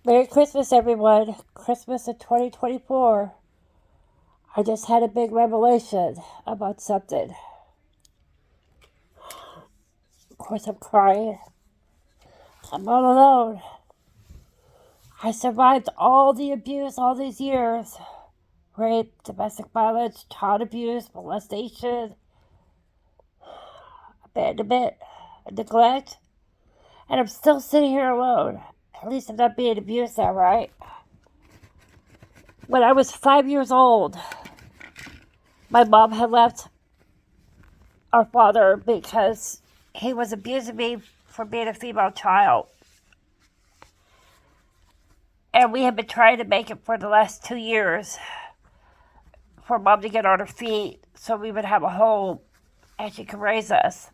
Merry Christmas, everyone. Christmas of 2024. I just had a big revelation about something. Of course, I'm crying. I'm all alone. I survived all the abuse all these years: rape, domestic violence, child abuse, molestation, abandonment, neglect. And I'm still sitting here alone. At least I'm not being abused now, right? When I was 5 years old, my mom had left our father because he was abusing me for being a female child. And we had been trying to make it for the last 2 years for mom to get on her feet so we would have a home and she could raise us,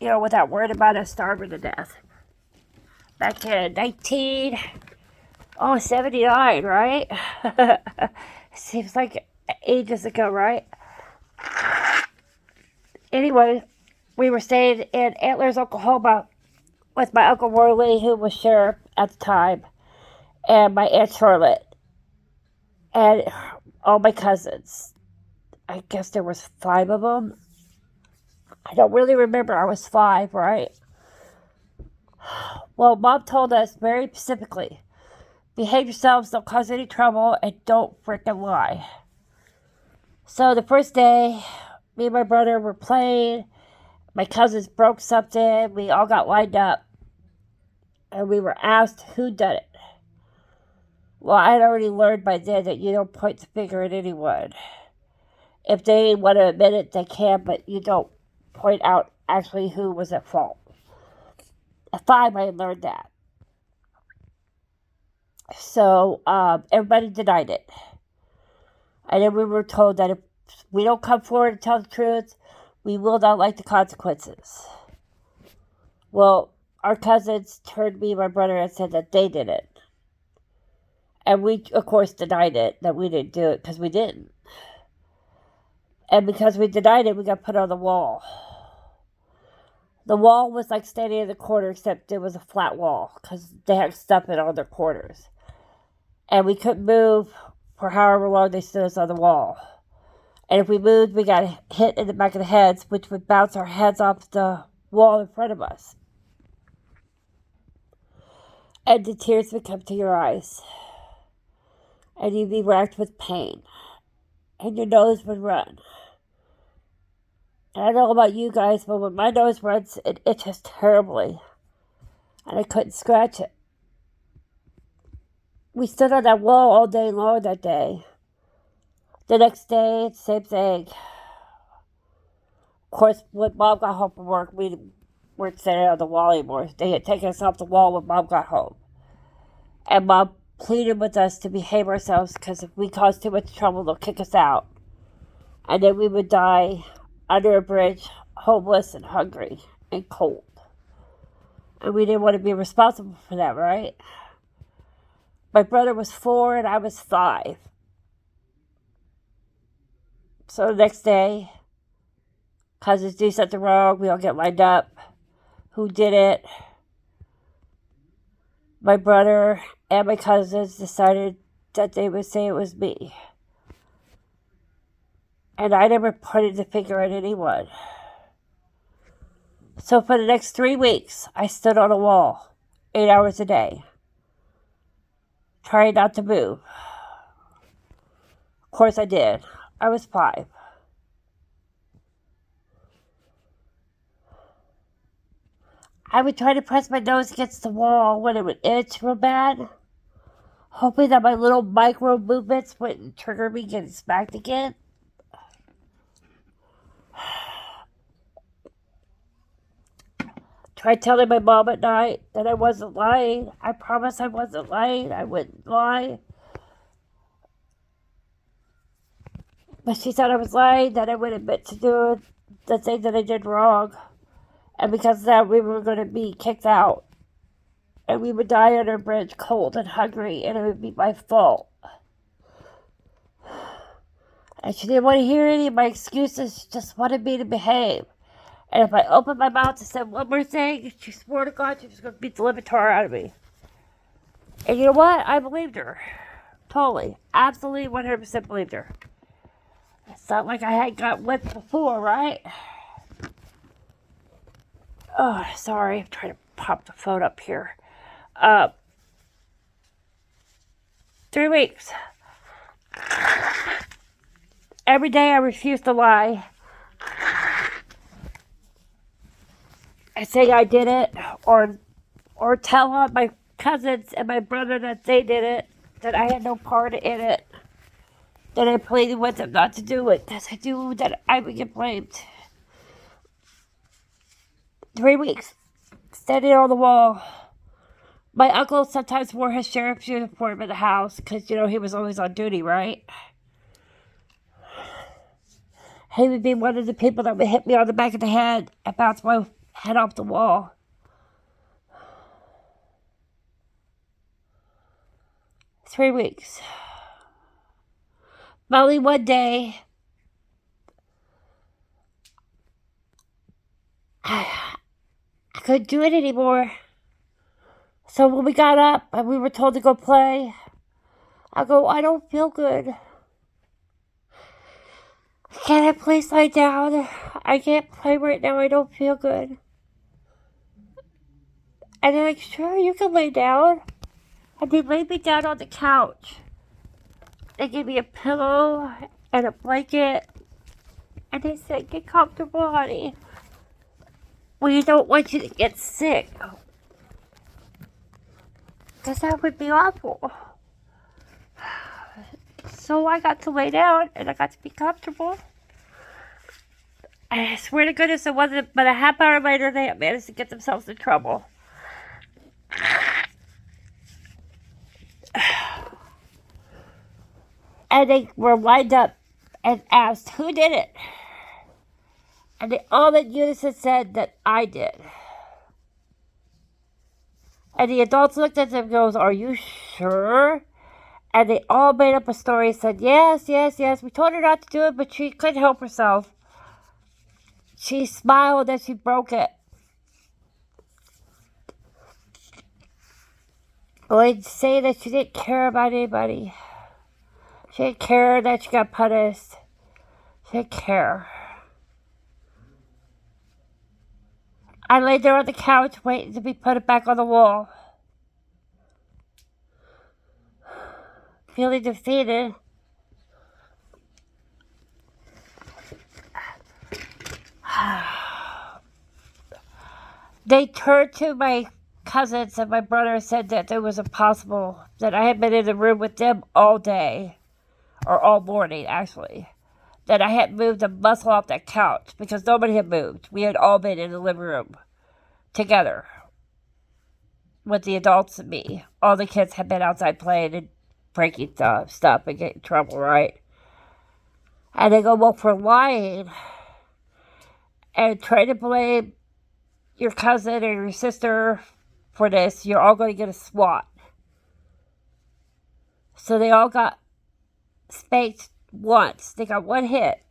without worrying about us starving to death. Back in 1979, right? Seems like ages ago, right? Anyway, we were staying in Antlers, Oklahoma with my Uncle Worley, who was sheriff at the time, and my Aunt Charlotte, and all my cousins. I guess there was 5 of them. I don't really remember. I was 5, right? Well, Mom told us very specifically, behave yourselves, don't cause any trouble, and don't freaking lie. So the first day, me and my brother were playing. My cousins broke something. We all got lined up. And we were asked who did it. Well, I'd already learned by then that you don't point the finger at anyone. If they want to admit it, they can, but you don't point out actually who was at fault. At 5, I had learned that. So everybody denied it. And then we were told that if we don't come forward and tell the truth, we will not like the consequences. Well, our cousins turned me and my brother and said that they did it. And we, of course, denied it, that we didn't do it, because we didn't. And because we denied it, we got put on the wall. The wall was like standing in the corner, except it was a flat wall, because they had stuff in all their corners. And we couldn't move for however long they stood us on the wall. And if we moved, we got hit in the back of the heads, which would bounce our heads off the wall in front of us. And the tears would come to your eyes. And you'd be racked with pain. And your nose would run. And I don't know about you guys, but when my nose runs, it itches terribly. And I couldn't scratch it. We stood on that wall all day long that day. The next day, same thing. Of course, when Mom got home from work, we weren't standing on the wall anymore. They had taken us off the wall when Mom got home. And Mom pleaded with us to behave ourselves, because if we caused too much trouble, they'll kick us out. And then we would die under a bridge, homeless and hungry and cold. And we didn't want to be responsible for that, right? My brother was 4 and I was 5. So the next day, cousins do something wrong, we all get lined up. Who did it? My brother and my cousins decided that they would say it was me. And I never pointed the finger at anyone. So for the next 3 weeks, I stood on a wall, 8 hours a day, trying not to move. Of course I did. I was 5. I would try to press my nose against the wall when it would itch real bad, hoping that my little micro movements wouldn't trigger me getting smacked again. Tried telling my mom at night that I wasn't lying. I promised I wasn't lying. I wouldn't lie. But she said I was lying, that I would admit to doing the thing that I did wrong. And because of that, we were going to be kicked out. And we would die under a bridge, cold and hungry, and it would be my fault. And she didn't want to hear any of my excuses. She just wanted me to behave. And if I opened my mouth to say one more thing, she swore to God she was going to beat the living tar out of me. And you know what? I believed her. Totally. Absolutely 100% believed her. It's not like I had got whipped before, right? Oh, sorry. I'm trying to pop the phone up here. 3 weeks. Every day I refused to lie. I say I did it, or tell on my cousins and my brother that they did it, that I had no part in it, that I pleaded with them not to do it, because I knew that I would get blamed. 3 weeks, standing on the wall. My uncle sometimes wore his sheriff's uniform in the house, because, he was always on duty, right? He would be one of the people that would hit me on the back of the head and bounce my head off the wall. 3 weeks. Finally, one day, I couldn't do it anymore. So when we got up and we were told to go play, I go, I don't feel good. Can I please lie down? I can't play right now. I don't feel good. And they're like, sure, you can lay down. And they laid me down on the couch. They gave me a pillow and a blanket. And they said, get comfortable, honey. We don't want you to get sick. Because that would be awful. So I got to lay down and I got to be comfortable. I swear to goodness it wasn't but a half hour later they had managed to get themselves in trouble. And they were lined up and asked who did it. And they all in unison said that I did. And the adults looked at them and goes, are you sure? And they all made up a story and said, yes. We told her not to do it, but she couldn't help herself. She smiled and she broke it. They'd say that she didn't care about anybody. She didn't care that she got punished. She didn't care. I laid there on the couch waiting to be put back on the wall. Feeling defeated. They turned to my cousins and my brother and said that it was impossible, that I had been in the room with them all day, or all morning actually, that I hadn't moved a muscle off that couch because nobody had moved. We had all been in the living room together with the adults and me. All the kids had been outside playing and breaking stuff and getting in trouble, right? And they go, well, for lying and trying to blame your cousin or your sister for this, you're all going to get a SWAT. So they all got spanked once. They got one hit.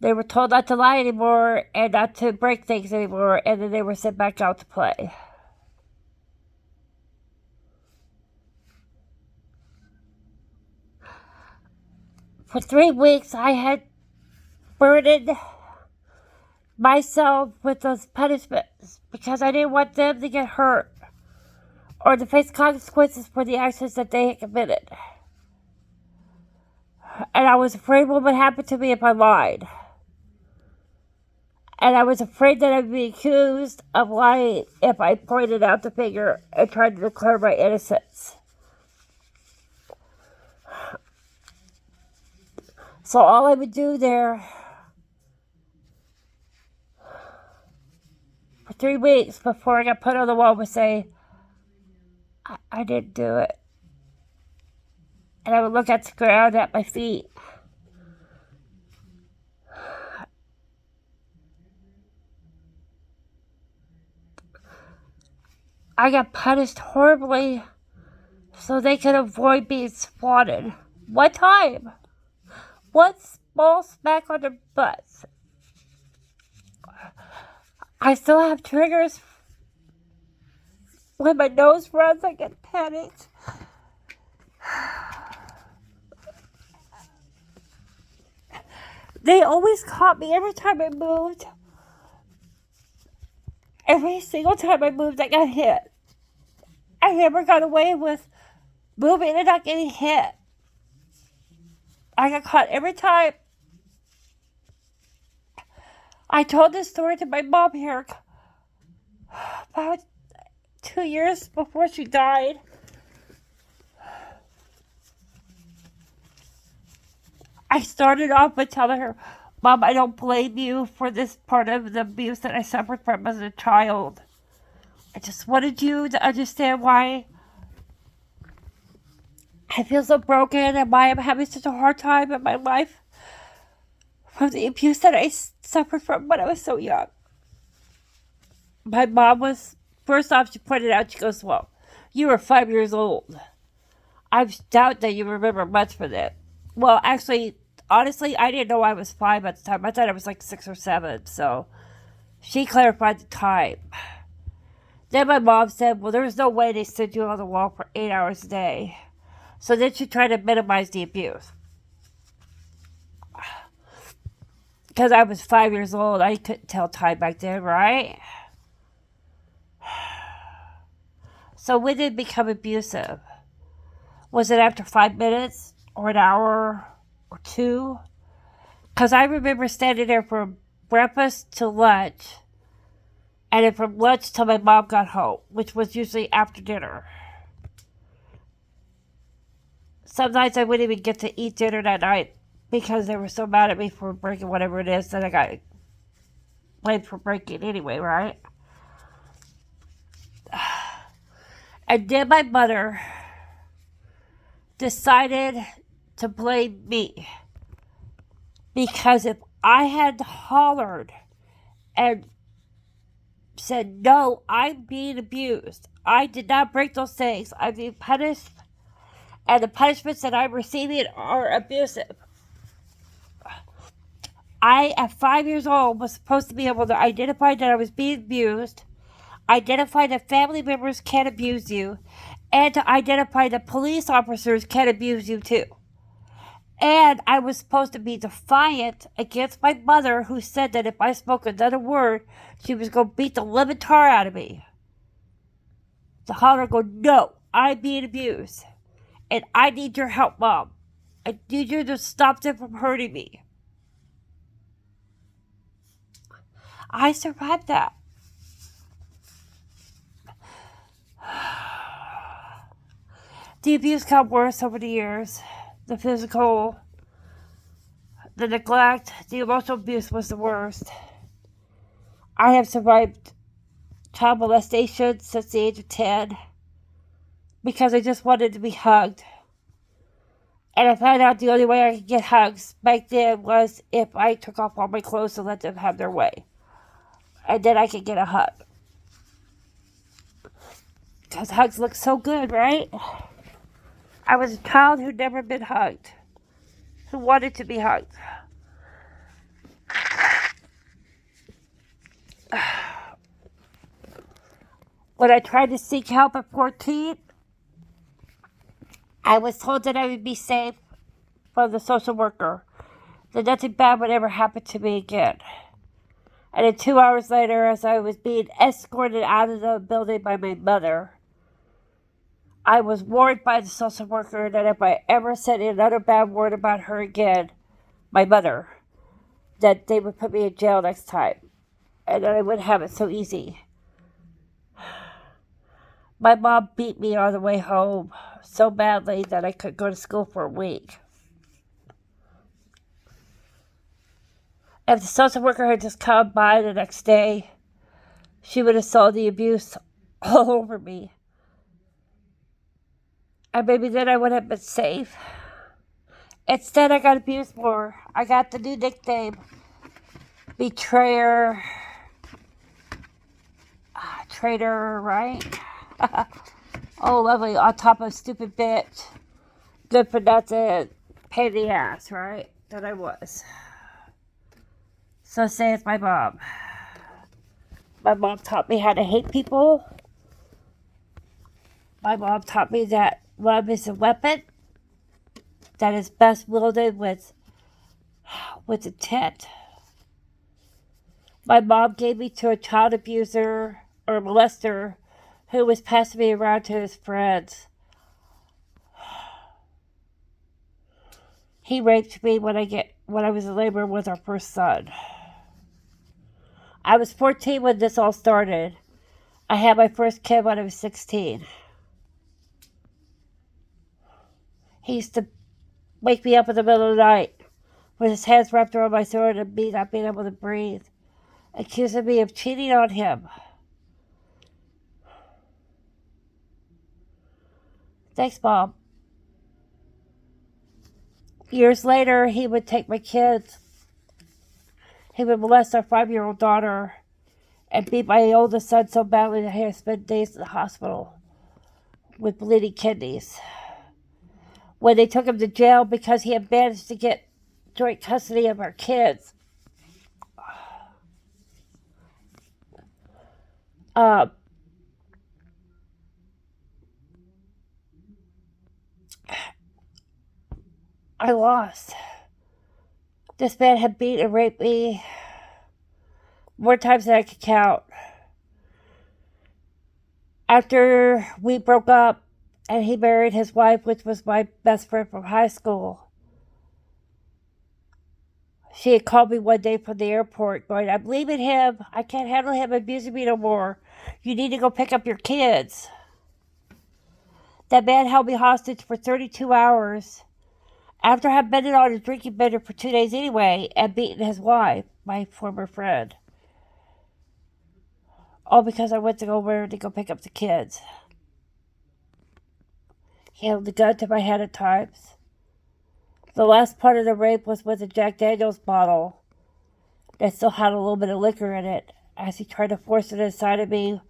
They were told not to lie anymore and not to break things anymore, and then they were sent back out to play. For 3 weeks, I had burdened myself with those punishments because I didn't want them to get hurt or to face consequences for the actions that they had committed. And I was afraid what would happen to me if I lied. And I was afraid that I'd be accused of lying if I pointed out the finger and tried to declare my innocence. So all I would do there for 3 weeks before I got put on the wall was say, I didn't do it. And I would look at the ground at my feet. I got punished horribly so they could avoid being swatted. One time. One small smack on the butt. I still have triggers When my nose runs, I get panicked. They always caught me every time I moved. Every single time I moved, I got hit. I never got away with moving and not getting hit. I got caught every time. I told this story to my mom here about 2 years before she died. I started off by telling her, Mom, I don't blame you for this part of the abuse that I suffered from as a child. I just wanted you to understand why I feel so broken and why I'm having such a hard time in my life from the abuse that I suffered from when I was so young. My mom was, first off, she pointed out, she goes, well, you were 5 years old. I doubt that you remember much from it. Well, actually, honestly, I didn't know I was 5 at the time. I thought I was like 6 or 7, so she clarified the time. Then my mom said, well, there was no way they stood you on the wall for 8 hours a day. So then she tried to minimize the abuse. Because I was 5 years old, I couldn't tell time back then, right? So when did it become abusive? Was it after 5 minutes or an hour or 2? Because I remember standing there from breakfast to lunch, and then from lunch till my mom got home, which was usually after dinner. Some nights I wouldn't even get to eat dinner that night because they were so mad at me for breaking whatever it is that I got blamed for breaking anyway, right? And then my mother decided to blame me because if I had hollered and said, no, I'm being abused, I did not break those things, I'm being punished, and the punishments that I'm receiving are abusive. I, at 5 years old, was supposed to be able to identify that I was being abused, identify that family members can abuse you, and to identify that police officers can abuse you too. And I was supposed to be defiant against my mother, who said that if I spoke another word, she was going to beat the living tar out of me. To holler and go, no, I'm being abused. And I need your help, Mom. I need you to stop them from hurting me. I survived that. The abuse got worse over the years. The physical, the neglect, the emotional abuse was the worst. I have survived child molestation since the age of 10 because I just wanted to be hugged. And I found out the only way I could get hugs back then was if I took off all my clothes and let them have their way. And then I could get a hug. Because hugs look so good, right? I was a child who'd never been hugged, who wanted to be hugged. When I tried to seek help at 14, I was told that I would be safe from the social worker, that nothing bad would ever happen to me again. And then 2 hours later, as I was being escorted out of the building by my mother, I was warned by the social worker that if I ever said another bad word about her again, my mother, that they would put me in jail next time, and that I wouldn't have it so easy. My mom beat me on the way home so badly that I couldn't go to school for a week. If the social worker had just come by the next day, she would have saw the abuse all over me. And maybe then I would have been safe. Instead, I got abused more. I got the new nickname, Betrayer. Traitor, right? Oh, lovely. On top of stupid bitch. Good for nothing. Pain in the ass, right? That I was. So saith my mom. My mom taught me how to hate people. My mom taught me that love is a weapon that is best wielded with intent. My mom gave me to a child abuser or molester who was passing me around to his friends. He raped me when I was in labor with our first son. I was 14 when this all started. I had my first kid when I was 16. He used to wake me up in the middle of the night with his hands wrapped around my throat and me not being able to breathe, accusing me of cheating on him. Thanks, Mom. Years later, he would take my kids. He would molest our 5-year-old daughter and beat my oldest son so badly that I had to spend days in the hospital with bleeding kidneys. When they took him to jail because he had managed to get joint custody of our kids, I lost. This man had beat and raped me more times than I could count. After we broke up and he married his wife, which was my best friend from high school, she had called me one day from the airport going, "I'm leaving him. I can't handle him abusing me no more. You need to go pick up your kids." That man held me hostage for 32 hours after I had been on a drinking bender for 2 days anyway and beaten his wife, my former friend. All because I went to go pick up the kids. He held the gun to my head at times. The last part of the rape was with a Jack Daniels bottle that still had a little bit of liquor in it as he tried to force it inside of me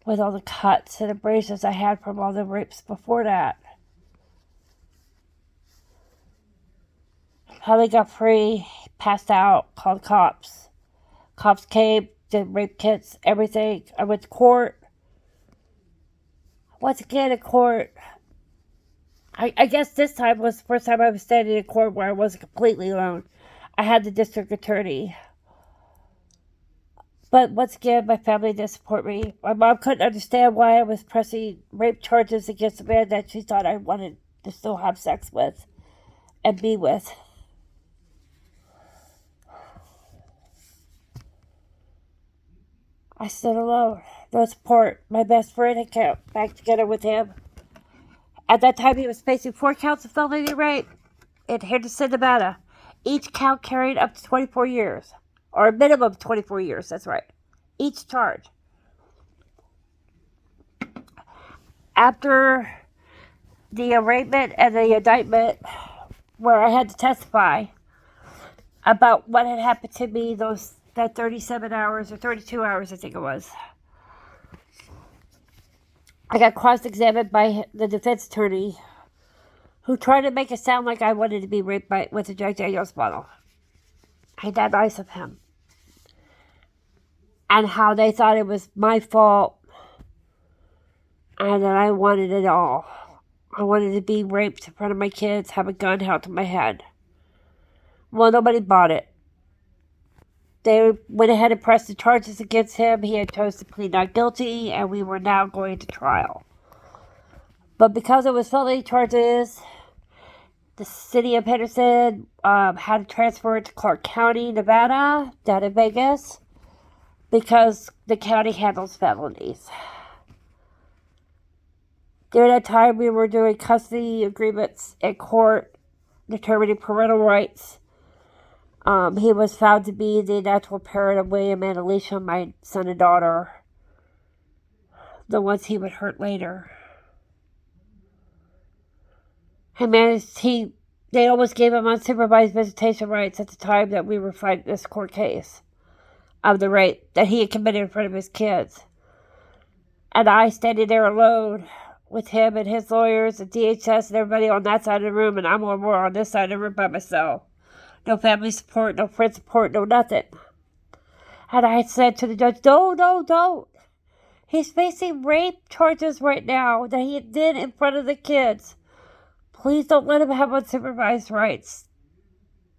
with all the cuts and abrasions I had from all the rapes before that. How they got free, passed out, called cops. Cops came, did rape kits, everything. I went to court. Once again in court, I guess this time was the first time I was standing in court where I wasn't completely alone. I had the district attorney. But once again, my family didn't support me. My mom couldn't understand why I was pressing rape charges against a man that she thought I wanted to still have sex with and be with. I stood alone. No support. My best friend had got back together with him. At that time, he was facing 4 counts of felony rape in Henderson, Nevada. Each count carried up to 24 years. Or a minimum of 24 years, that's right. Each charge. After the arraignment and the indictment, where I had to testify about what had happened to me that 37 hours or 32 hours, I think it was, I got cross-examined by the defense attorney who tried to make it sound like I wanted to be raped with a Jack Daniels bottle. I that nice of him. And how they thought it was my fault and that I wanted it all. I wanted to be raped in front of my kids, have a gun held to my head. Well, nobody bought it. They went ahead and pressed the charges against him. He had chosen to plead not guilty, and we were now going to trial. But because it was felony charges, the city of Henderson had to transfer it to Clark County, Nevada, down in Vegas, because the county handles felonies. During that time, we were doing custody agreements in court, determining parental rights. He was found to be the natural parent of William and Alicia, my son and daughter, the ones he would hurt later. They almost gave him unsupervised visitation rights at the time that we were fighting this court case of the rape that he had committed in front of his kids. And I standing there alone with him and his lawyers and DHS and everybody on that side of the room, and I'm more on this side of the room by myself. No family support, no friend support, no nothing. And I said to the judge, "No, don't. He's facing rape charges right now that he did in front of the kids. Please don't let him have unsupervised rights.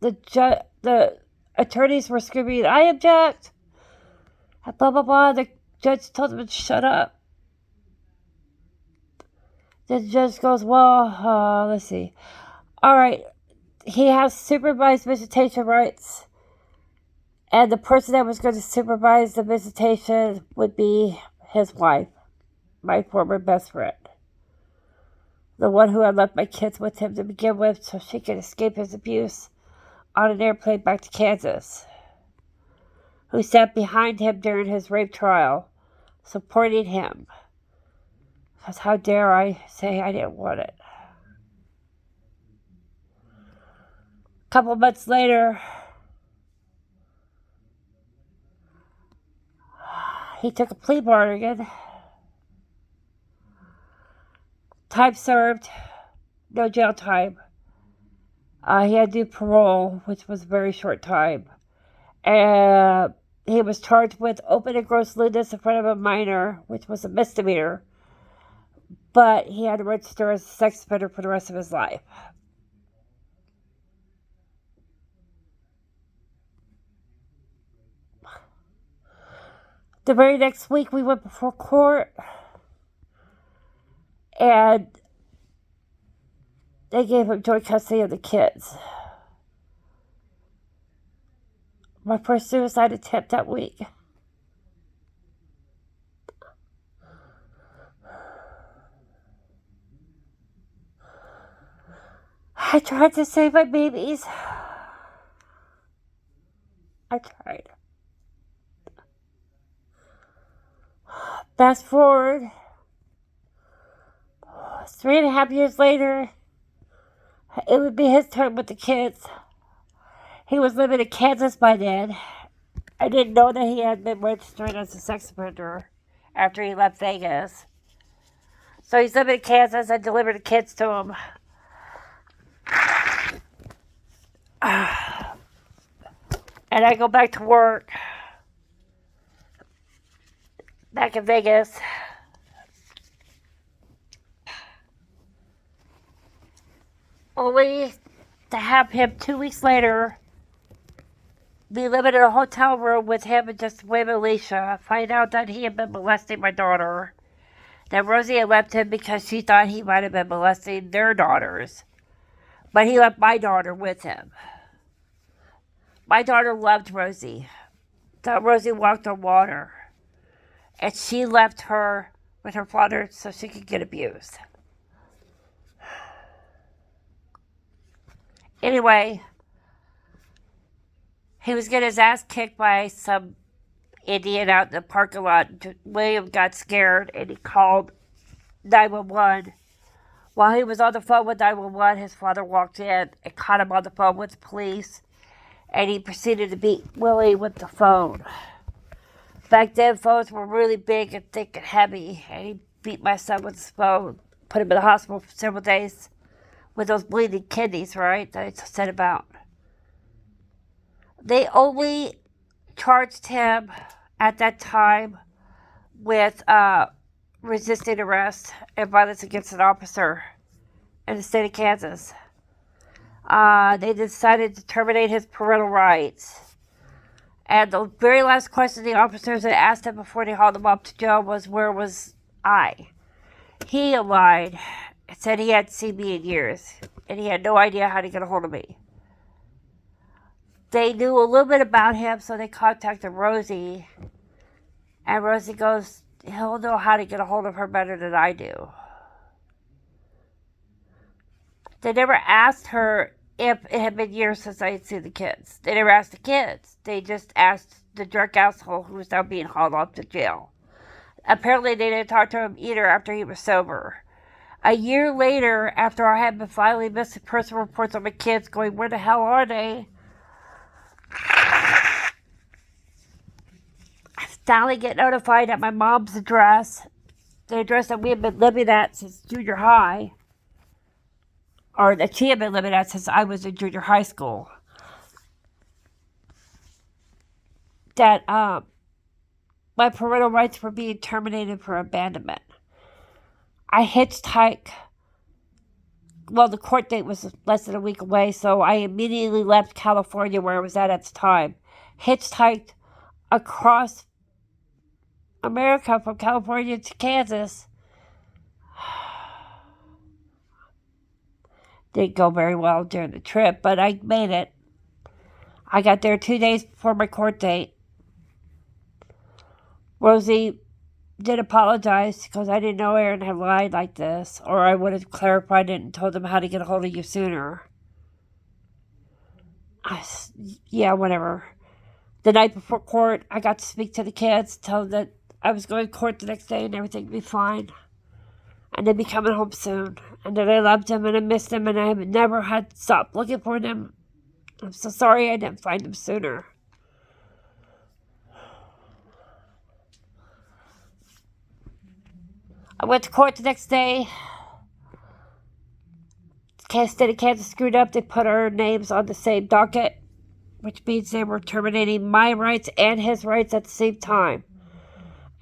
The attorneys were screaming, I object. Blah, blah, blah. The judge told him to shut up. The judge goes, well, let's see. All right, he has supervised visitation rights. And the person that was going to supervise the visitation would be his wife, my former best friend. The one who had left my kids with him to begin with so she could escape his abuse on an airplane back to Kansas. Who sat behind him during his rape trial, supporting him. Because how dare I say I didn't want it. A couple months later, he took a plea bargain. Time served, no jail time. He had to do parole, which was a very short time. And he was charged with open and gross lewdness in front of a minor, which was a misdemeanor. But he had to register as a sex offender for the rest of his life. The very next week, we went before court. And they gave him joint custody of the kids. My first suicide attempt that week. I tried to save my babies. I tried. Fast forward, 3.5 years later, it would be his turn with the kids. He was living in Kansas by then. I didn't know that he had been registered as a sex offender after he left Vegas. So he's living in Kansas. I delivered the kids to him. And I go back to work back in Vegas. Only to have him 2 weeks later be living in a hotel room with him and just with Alicia, find out that he had been molesting my daughter. That Rosie had left him because she thought he might have been molesting their daughters. But he left my daughter with him. My daughter loved Rosie. Thought Rosie walked on water. And she left her with her father so she could get abused. Anyway, he was getting his ass kicked by some Indian out in the parking lot. William got scared and he called 911. While he was on the phone with 911, his father walked in and caught him on the phone with the police. And he proceeded to beat Willie with the phone. Back then, phones were really big and thick and heavy. And he beat my son with his phone. Put him in the hospital for several days with those bleeding kidneys, right, that I said about. They only charged him at that time with resisting arrest and violence against an officer in the state of Kansas. They decided to terminate his parental rights. And the very last question the officers had asked him before they hauled him up to jail was, where was I? He lied and said he hadn't seen me in years, and he had no idea how to get a hold of me. They knew a little bit about him, so they contacted Rosie. And Rosie goes, he'll know how to get a hold of her better than I do. They never asked her if it had been years since I had seen the kids. They never asked the kids. They just asked the drunk asshole who was now being hauled off to jail. Apparently, they didn't talk to him either after he was sober. A year later, after I had been filing missing person reports on my kids going, where the hell are they? I finally get notified at my mom's address, the address that we had been living at since junior high, or that she had been living at since I was in junior high school, that my parental rights were being terminated for abandonment. I hitchhiked. Well, the court date was less than a week away, so I immediately left California, where I was at the time. Hitchhiked across America from California to Kansas. Didn't go very well during the trip, but I made it. I got there 2 days before my court date. Rosie did apologize because I didn't know Aaron had lied like this, or I would have clarified it and told them how to get a hold of you sooner. Yeah, whatever. The night before court, I got to speak to the kids, tell them that I was going to court the next day and everything would be fine. And they'd be coming home soon. And that I loved them and I missed them and I never had stopped looking for them. I'm so sorry I didn't find them sooner. I went to court the next day. State of Kansas screwed up. They put our names on the same docket, which means they were terminating my rights and his rights at the same time.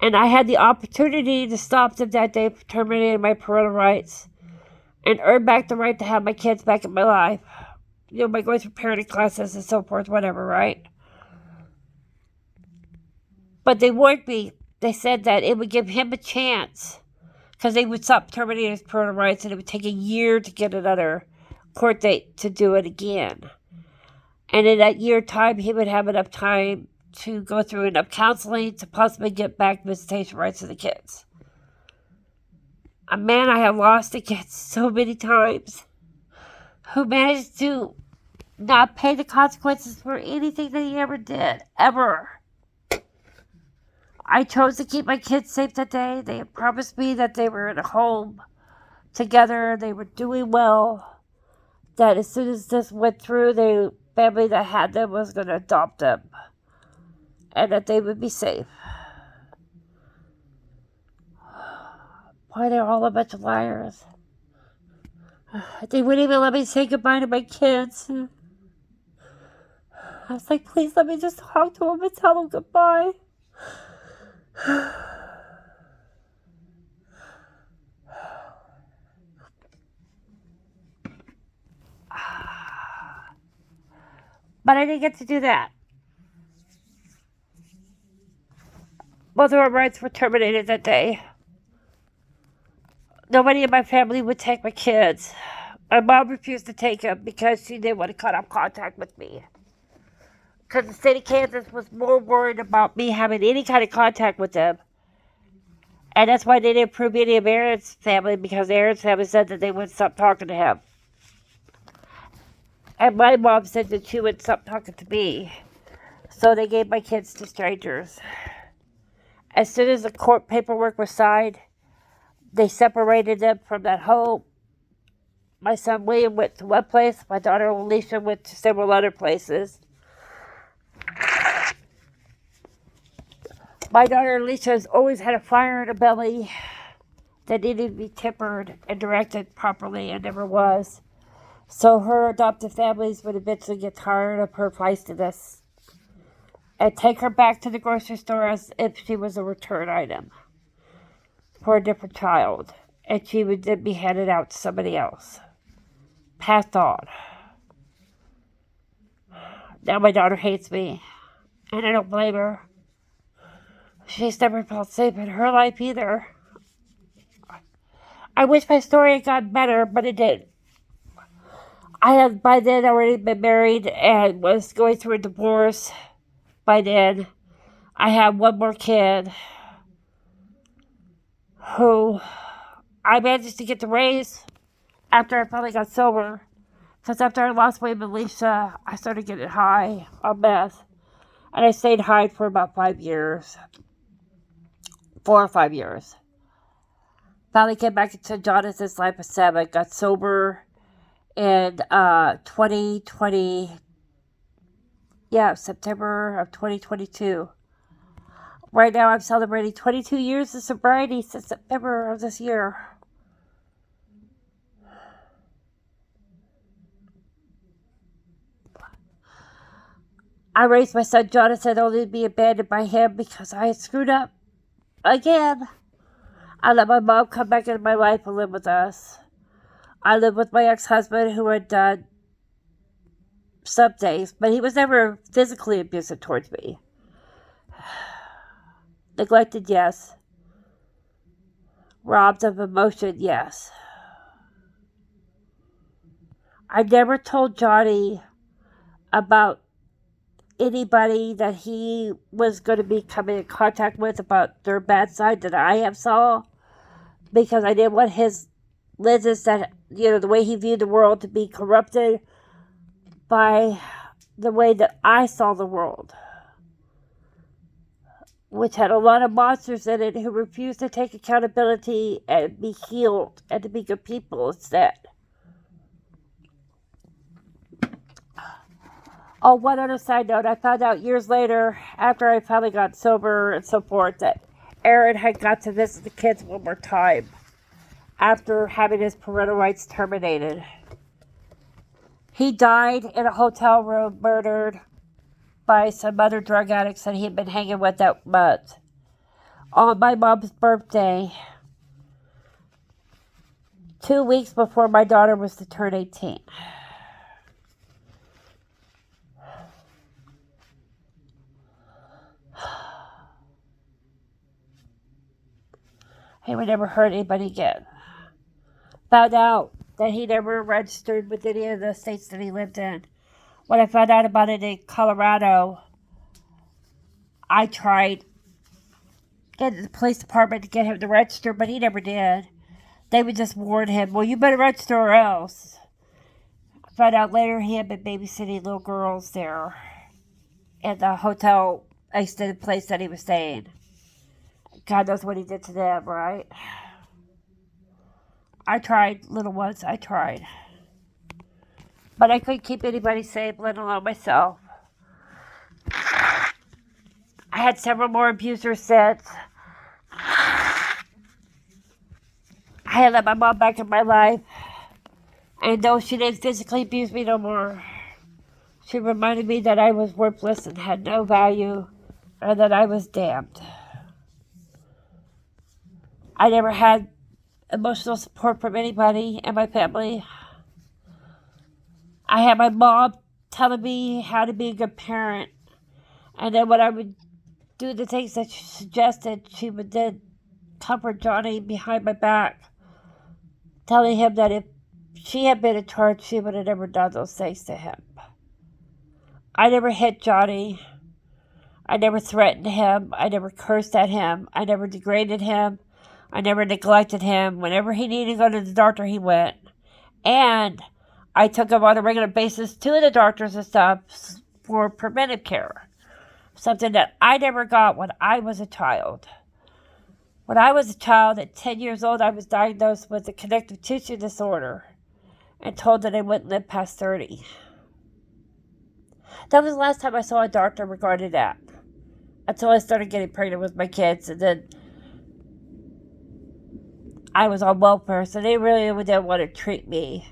And I had the opportunity to stop them that day for terminating my parental rights and earn back the right to have my kids back in my life. You know, by going through parenting classes and so forth, whatever, right? But they warned me. They said that it would give him a chance because they would stop terminating his parental rights and it would take a year to get another court date to do it again. And in that year time, he would have enough time to go through enough counseling to possibly get back visitation rights to the kids. A man I have lost against so many times, who managed to not pay the consequences for anything that he ever did, ever. I chose to keep my kids safe that day. They had promised me that they were in a home together, they were doing well, that as soon as this went through, the family that had them was going to adopt them, and that they would be safe. Boy, they're all a bunch of liars. They wouldn't even let me say goodbye to my kids. I was like, please let me just talk to them and tell them goodbye. But I didn't get to do that. Both of our rights were terminated that day. Nobody in my family would take my kids. My mom refused to take them because she didn't want to cut off contact with me. Because the state of Kansas was more worried about me having any kind of contact with them. And that's why they didn't approve any of Aaron's family, because Aaron's family said that they wouldn't stop talking to him. And my mom said that she wouldn't stop talking to me. So they gave my kids to strangers. As soon as the court paperwork was signed, they separated them from that home. My son William went to one place. My daughter Alicia went to several other places. My daughter Alicia has always had a fire in her belly that needed to be tempered and directed properly and never was. So her adoptive families would eventually get tired of her feistiness and take her back to the grocery store as if she was a return item for a different child. And she would then be handed out to somebody else. Passed on. Now my daughter hates me. And I don't blame her. She's never felt safe in her life either. I wish my story had gotten better, but it didn't. I had by then already been married and was going through a divorce by then. I had one more kid who I managed to get to raise after I finally got sober. Because after I lost weight with Alicia, I started getting high on meth. And I stayed high for about 5 years. 4 or 5 years. Finally came back into Jonathan's life at 7. Got sober in 2020. Yeah, September of 2022. Right now I'm celebrating 22 years of sobriety since September of this year. I raised my son Jonathan only to be abandoned by him because I had screwed up again. I let my mom come back into my life and live with us. I lived with my ex-husband who had done some things, but he was never physically abusive towards me. Neglected, yes. Robbed of emotion, yes. I never told Johnny about anybody that he was going to be coming in contact with about their bad side that I have saw, because I didn't want his lenses that, the way he viewed the world to be corrupted by the way that I saw the world, which had a lot of monsters in it who refused to take accountability and be healed and to be good people instead. Oh, one other side note, I found out years later, after I finally got sober and so forth, that Aaron had got to visit the kids one more time after having his parental rights terminated. He died in a hotel room, murdered by some other drug addicts that he had been hanging with that month. On my mom's birthday, 2 weeks before my daughter was to turn 18. He would never hurt anybody again. Found out that he never registered with any of the states that he lived in. When I found out about it in Colorado, I tried getting the police department to get him to register, but he never did. They would just warn him, well, you better register or else. I found out later he had been babysitting little girls there at the hotel, extended place that he was staying. God knows what he did to them, right? I tried, little ones, I tried. But I couldn't keep anybody safe, let alone myself. I had several more abusers since. I had let my mom back in my life. And though she didn't physically abuse me no more, she reminded me that I was worthless and had no value, and that I was damned. I never had emotional support from anybody in my family. I had my mom telling me how to be a good parent, and then when I would do the things that she suggested, she would then comfort Johnny behind my back, telling him that if she had been in charge, she would have never done those things to him. I never hit Johnny. I never threatened him. I never cursed at him. I never degraded him. I never neglected him. Whenever he needed to go to the doctor, he went. And I took him on a regular basis to the doctors and stuff for preventive care. Something that I never got when I was a child. When I was a child, at 10 years old, I was diagnosed with a connective tissue disorder and told that I wouldn't live past 30. That was the last time I saw a doctor regarding that. Until I started getting pregnant with my kids, and then I was on welfare, so they really didn't want to treat me.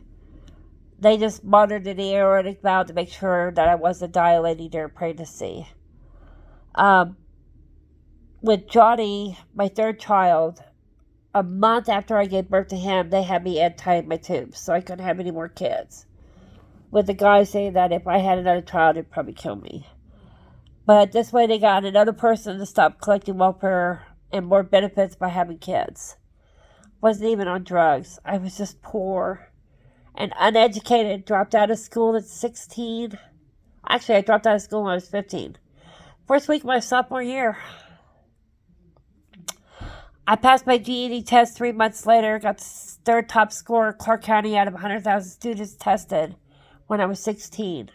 They just monitored the aortic valve to make sure that I wasn't dilating during pregnancy. With Johnny, my third child, a month after I gave birth to him, they had me untying my tubes, so I couldn't have any more kids. With the guy saying that if I had another child, it'd probably kill me. But this way they got another person to stop collecting welfare and more benefits by having kids. Wasn't even on drugs. I was just poor and uneducated. Dropped out of school at 16. Actually, I dropped out of school when I was 15. First week of my sophomore year. I passed my GED test 3 months later. Got the third top score in Clark County out of 100,000 students tested when I was 16.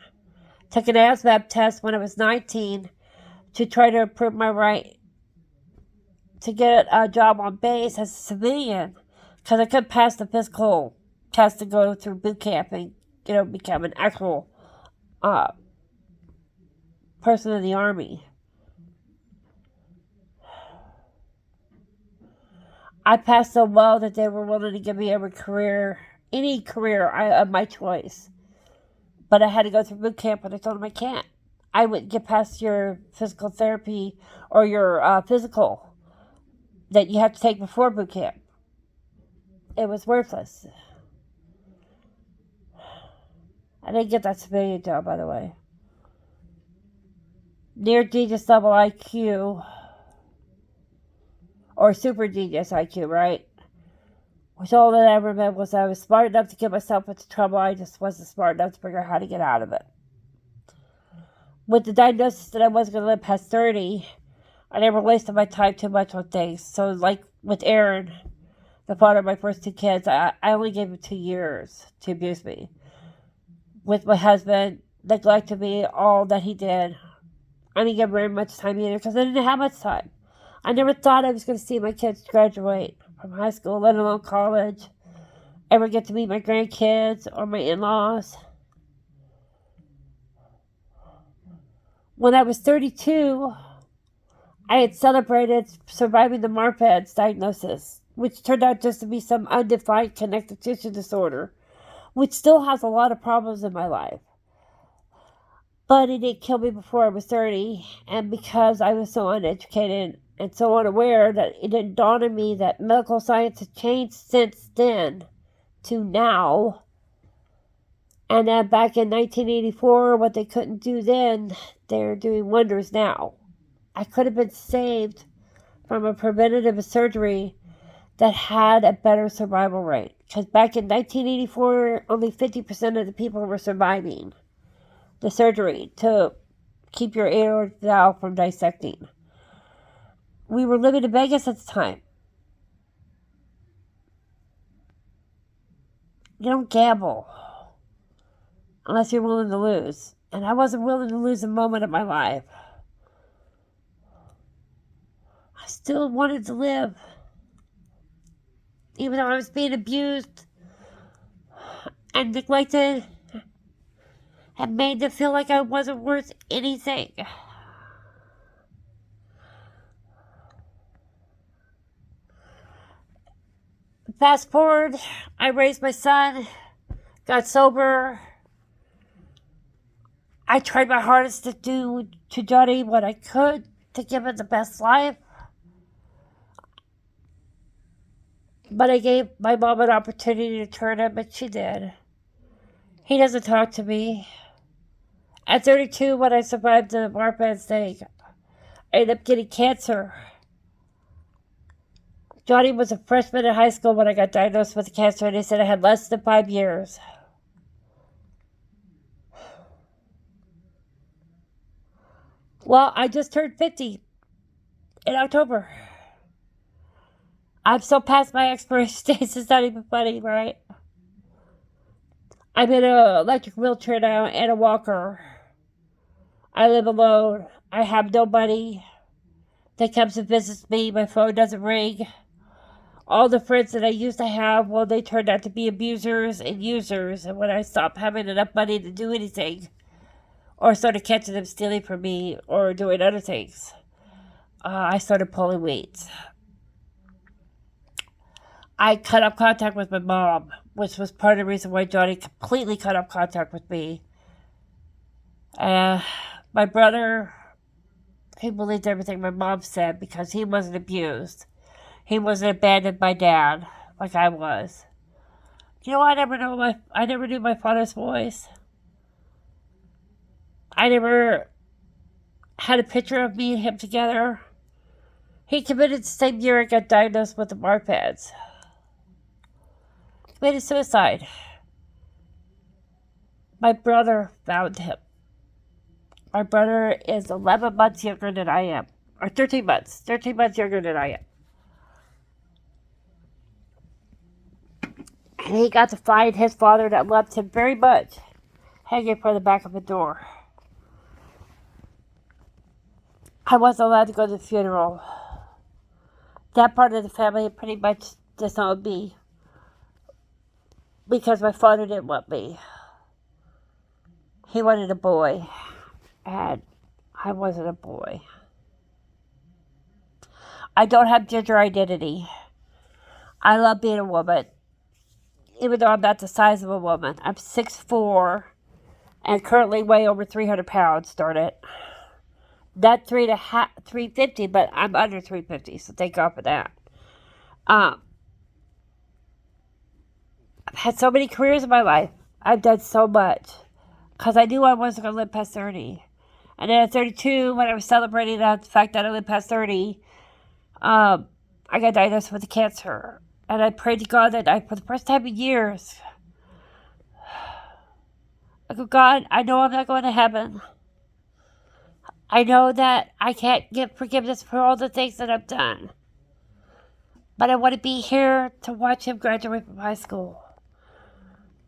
Took an ASVAB test when I was 19 to try to improve my right to get a job on base as a civilian, because I couldn't pass the physical test to go through boot camp and, become an actual person in the Army. I passed so well that they were willing to give me any career of my choice. But I had to go through boot camp, and I told them I can't. I wouldn't get past your physical therapy or your physical that you have to take before boot camp. It was worthless. I didn't get that civilian job, by the way. Near genius level IQ, or super genius IQ, right? Which all that I ever meant was I was smart enough to get myself into trouble. I just wasn't smart enough to figure out how to get out of it. With the diagnosis that I wasn't going to live past 30, I never wasted my time too much on things. So, like with Aaron, the father of my first two kids, I only gave him 2 years to abuse me. With my husband, neglected me all that he did. I didn't get very much time either because I didn't have much time. I never thought I was going to see my kids graduate from high school, let alone college, ever get to meet my grandkids or my in-laws. When I was 32, I had celebrated surviving the Marfad's diagnosis, which turned out just to be some undefined connective tissue disorder, which still has a lot of problems in my life. But it didn't kill me before I was 30, and because I was so uneducated and so unaware that it didn't dawn on me that medical science has changed since then to now, and that back in 1984, what they couldn't do then, they're doing wonders now. I could have been saved from a preventative surgery that had a better survival rate. Because back in 1984, only 50% of the people were surviving the surgery to keep your aortic valve from dissecting. We were living in Vegas at the time. You don't gamble unless you're willing to lose. And I wasn't willing to lose a moment of my life. I still wanted to live. Even though I was being abused and neglected and made to feel like I wasn't worth anything. Fast forward, I raised my son, got sober. I tried my hardest to do to Johnny what I could to give him the best life. But I gave my mom an opportunity to turn him, and she did. He doesn't talk to me. At 32, when I survived the Marfad's thing, I ended up getting cancer. Johnny was a freshman in high school when I got diagnosed with cancer, and they said I had less than 5 years. Well, I just turned 50 in October. I'm so past my expiration dates, it's not even funny, right? I'm in an electric wheelchair now and a walker. I live alone. I have nobody that comes and visits me. My phone doesn't ring. All the friends that I used to have, well, they turned out to be abusers and users. And when I stopped having enough money to do anything, or started catching them stealing from me or doing other things, I started pulling weeds. I cut off contact with my mom, which was part of the reason why Johnny completely cut off contact with me. My brother, he believed everything my mom said because he wasn't abused. He wasn't abandoned by dad like I was. You know, I never knew my father's voice. I never had a picture of me and him together. He committed the same year I got diagnosed with the Marfads. Committed suicide. My brother found him. My brother is 11 months younger than I am. Or 13 months. 13 months younger than I am. And he got to find his father that loved him very much, hanging from the back of a door. I wasn't allowed to go to the funeral. That part of the family pretty much disowned me because my father didn't want me. He wanted a boy, and I wasn't a boy. I don't have gender identity. I love being a woman, even though I'm not the size of a woman. I'm 6'4", and currently weigh over 300 pounds, darn it. Not 350, but I'm under 350, so thank God for that. I've had so many careers in my life. I've done so much. Because I knew I wasn't going to live past 30. And then at 32, when I was celebrating the fact that I lived past 30, I got diagnosed with cancer. And I prayed to God that night for the first time in years. I go, God, I know I'm not going to heaven. I know that I can't get forgiveness for all the things that I've done. But I want to be here to watch him graduate from high school.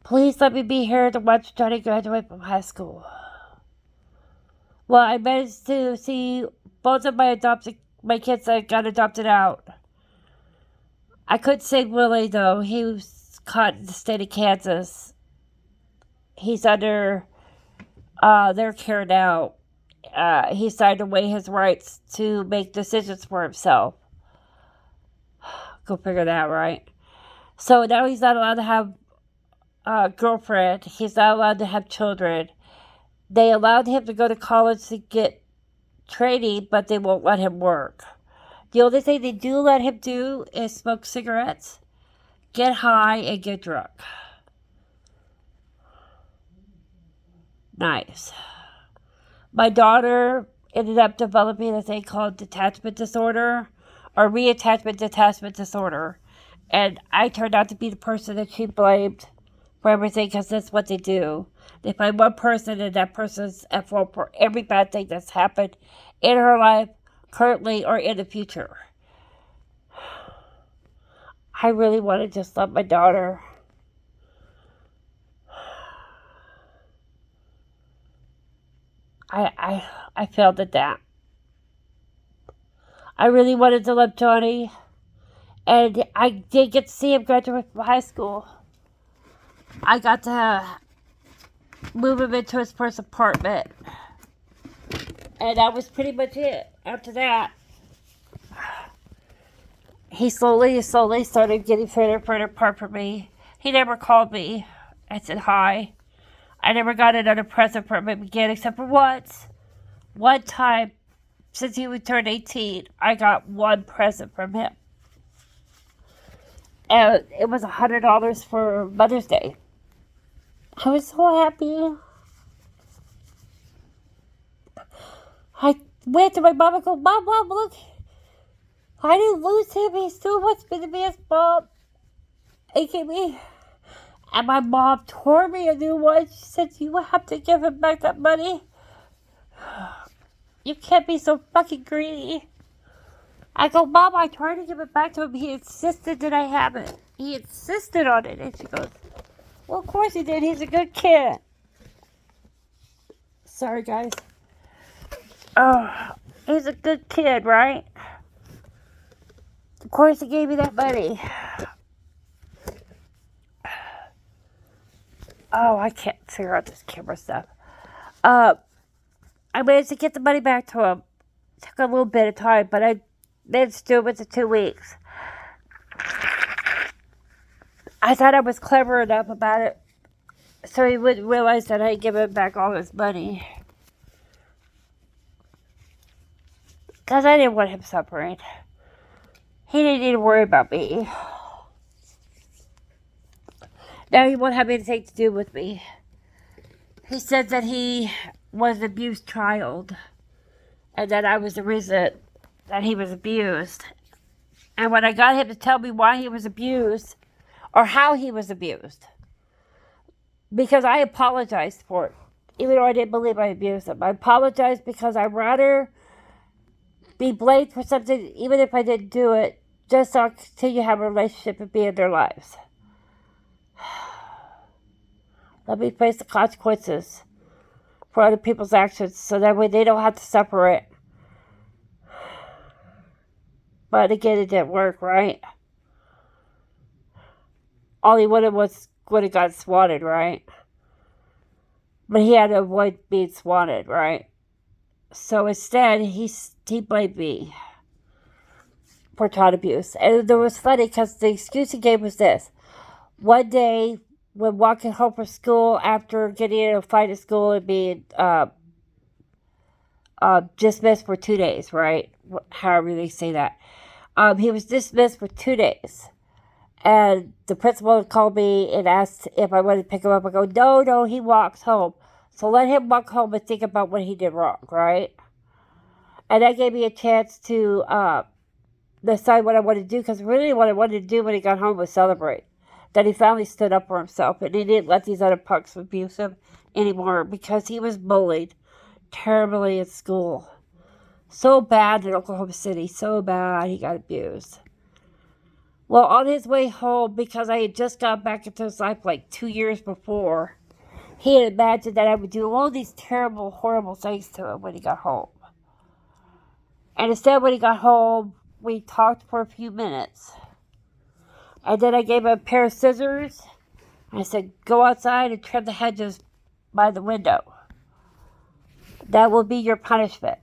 Please let me be here to watch Johnny graduate from high school. Well, I managed to see both of my kids that got adopted out. I couldn't save Willie, though. He was caught in the state of Kansas. He's under their care now. He signed away his rights to make decisions for himself. Go figure that, right? So now he's not allowed to have a girlfriend. He's not allowed to have children. They allowed him to go to college to get training, but they won't let him work. The only thing they do let him do is smoke cigarettes, get high, and get drunk. Nice. My daughter ended up developing a thing called detachment disorder, or reattachment detachment disorder. And I turned out to be the person that she blamed for everything, because that's what they do. They find one person, and that person's at fault for every bad thing that's happened in her life, currently or in the future. I really want to just love my daughter. I failed at that. I really wanted to love Johnny, and I did get to see him graduate from high school. I got to move him into his first apartment, and that was pretty much it. After that, he slowly started getting further apart from me. He never called me. I said hi. I never got another present from him again, except for once. One time, since he turned 18, I got one present from him. And it was $100 for Mother's Day. I was so happy. I went to my mom and go, Mom, look. I didn't lose him. He still wants me to be his mom. He gave me. And my mom tore me a new one. She said, you have to give him back that money. You can't be so fucking greedy. I go, Mom, I tried to give it back to him. He insisted that I have it. He insisted on it. And she goes, well, of course he did. He's a good kid. Sorry, guys. Oh, he's a good kid, right? Of course he gave me that money. Oh, I can't figure out this camera stuff. I managed to get the money back to him. It took a little bit of time, but I managed to do it within 2 weeks. I thought I was clever enough about it so he wouldn't realize that I had given him back all his money. Because I didn't want him suffering. He didn't need to worry about me. Now he won't have anything to do with me. He said that he was an abused child, and that I was the reason that he was abused. And when I got him to tell me why he was abused, or how he was abused, because I apologized for it, even though I didn't believe I abused him. I apologized because I'd rather be blamed for something, even if I didn't do it, just so I could continue to have a relationship and be in their lives. Let me face the consequences for other people's actions, so that way they don't have to suffer it. But again, it didn't work, right? All he wanted was would have got swatted, right? But he had to avoid being swatted, right? So instead, he blamed me for child abuse. And it was funny because the excuse he gave was this. One day, when walking home from school after getting in a fight at school and being dismissed for 2 days, right? However they say that. He was dismissed for 2 days. And the principal called me and asked if I wanted to pick him up. I go, no, he walks home. So let him walk home and think about what he did wrong, right? And that gave me a chance to decide what I wanted to do, because really what I wanted to do when he got home was celebrate that he finally stood up for himself and he didn't let these other punks abuse him anymore, because he was bullied terribly at school. So bad in Oklahoma City, so bad he got abused. Well, on his way home, because I had just got back into his life like 2 years before, he had imagined that I would do all these terrible, horrible things to him when he got home. And instead, when he got home, we talked for a few minutes. And then I gave him a pair of scissors. And I said, go outside and trim the hedges by the window. That will be your punishment.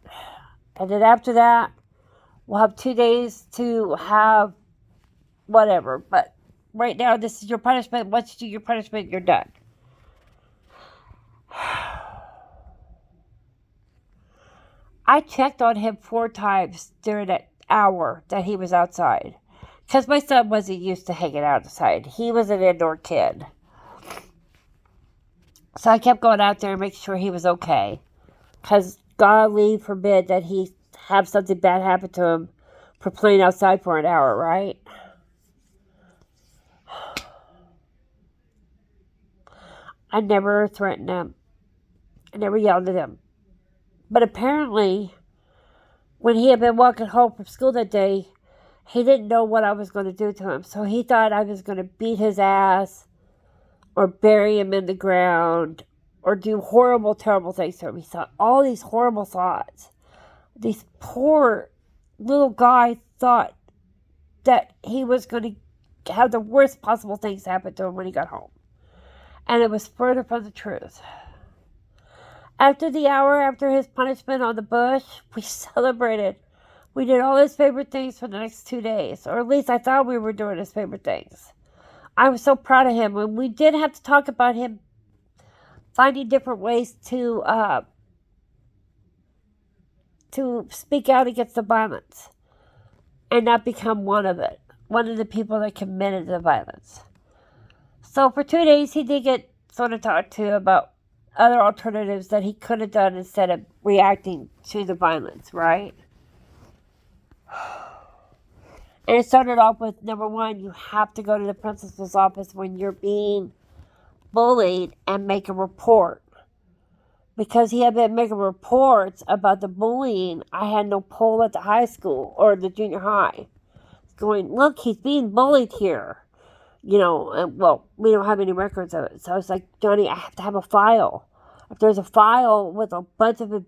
And then after that, we'll have 2 days to have whatever. But right now, this is your punishment. Once you do your punishment, you're done. I checked on him 4 times during that hour that he was outside, because my son wasn't used to hanging outside. He was an indoor kid. So I kept going out there and making sure he was okay, because God forbid that he have something bad happen to him for playing outside for an hour, right? I never threatened him. I never yelled at him. But apparently, when he had been walking home from school that day, he didn't know what I was going to do to him. So he thought I was going to beat his ass or bury him in the ground or do horrible, terrible things to him. He thought all these horrible thoughts. This poor little guy thought that he was going to have the worst possible things happen to him when he got home. And it was further from the truth. After the hour after his punishment on the bush, we celebrated. We did all his favorite things for the next 2 days. Or at least I thought we were doing his favorite things. I was so proud of him. And we did have to talk about him finding different ways to speak out against the violence. And not become one of the people that committed the violence. So for 2 days, he did get sort of talked to about other alternatives that he could have done instead of reacting to the violence, right? And it started off with, number one, you have to go to the principal's office when you're being bullied and make a report. Because he had been making reports about the bullying, I had no pull at the high school or the junior high. Going, look, he's being bullied here. You know, and, well, we don't have any records of it. So I was like, Johnny, I have to have a file. If there's a file with a bunch of,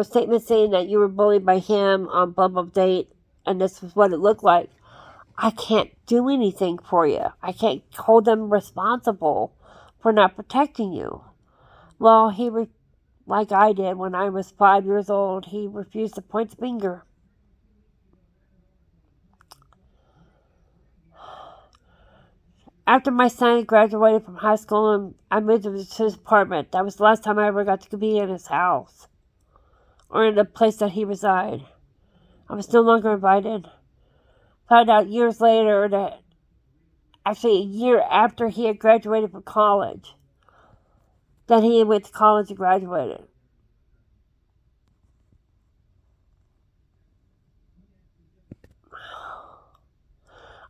statements saying that you were bullied by him on blah, blah date, and this was what it looked like, I can't do anything for you. I can't hold them responsible for not protecting you. Well, like I did when I was 5 years old, he refused to point the finger. After my son graduated from high school, I moved him to his apartment. That was the last time I ever got to be in his house or in the place that he resided. I was no longer invited. Found out years later that, actually a year after he had graduated from college, that he went to college and graduated.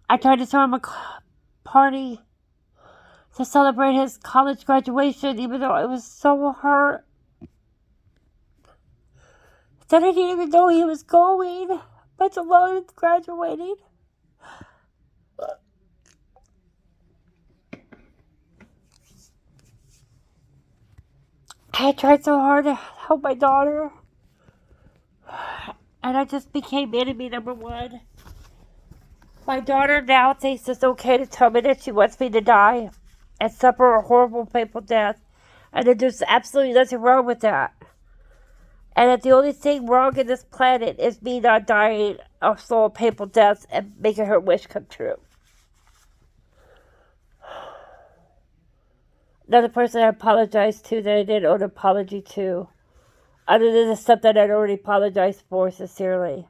I tried to throw him a party to celebrate his college graduation, even though I was so hurt that I didn't even know he was going, let alone graduating. I tried so hard to help my daughter, and I just became enemy number one. My daughter now thinks it's okay to tell me that she wants me to die and suffer a horrible, painful death, and that there's absolutely nothing wrong with that. And that the only thing wrong in this planet is me not dying of slow, painful deaths and making her wish come true. Another person I apologized to that I didn't owe an apology to. Other than the stuff that I'd already apologized for sincerely.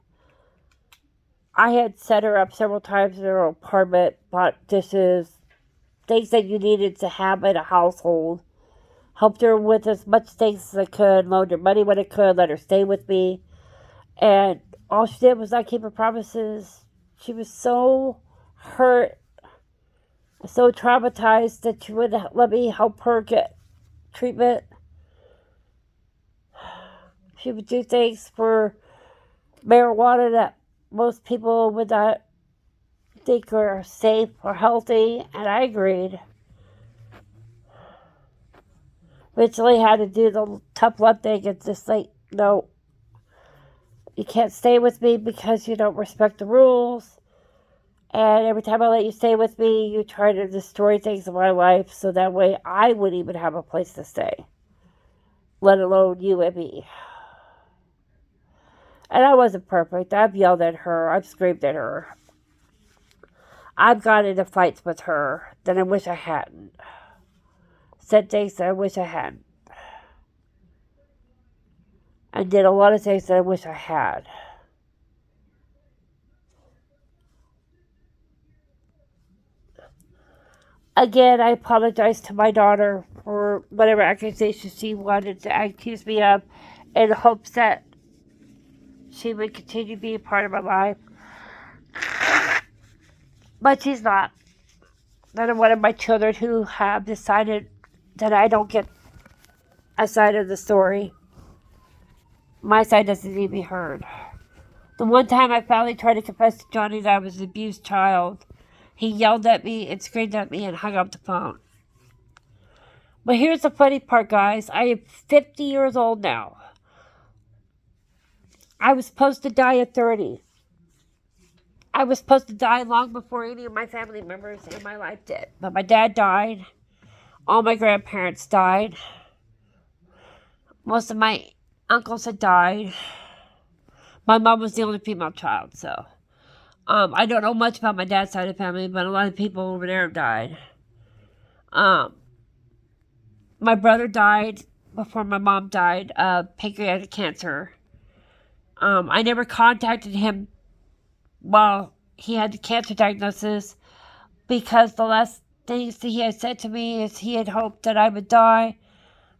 I had set her up several times in her apartment, bought dishes, things that you needed to have in a household. Helped her with as much things as I could, loaned her money when I could, let her stay with me. And all she did was not keep her promises. She was so hurt, so traumatized that she wouldn't let me help her get treatment. She would do things for marijuana that most people would not think are safe or healthy, and I agreed. Eventually had to do the tough love thing and just like, no, you can't stay with me because you don't respect the rules. And every time I let you stay with me, you try to destroy things in my life so that way I wouldn't even have a place to stay, let alone you and me. And I wasn't perfect. I've yelled at her. I've screamed at her. I've got into fights with her that I wish I hadn't. Said things that I wish I hadn't. I did a lot of things that I wish I had. Again, I apologize to my daughter for whatever accusation she wanted to accuse me of in hopes that she would continue to be a part of my life. But she's not. None of one of my children who have decided that I don't get a side of the story. My side doesn't need to be heard. The one time I finally tried to confess to Johnny that I was an abused child, he yelled at me and screamed at me and hung up the phone. But here's the funny part, guys. I am 50 years old now. I was supposed to die at 30. I was supposed to die long before any of my family members in my life did. But my dad died. All my grandparents died. Most of my uncles had died. My mom was the only female child, so I don't know much about my dad's side of the family, but a lot of people over there have died. My brother died before my mom died of pancreatic cancer. I never contacted him while he had the cancer diagnosis because the last things that he had said to me is he had hoped that I would die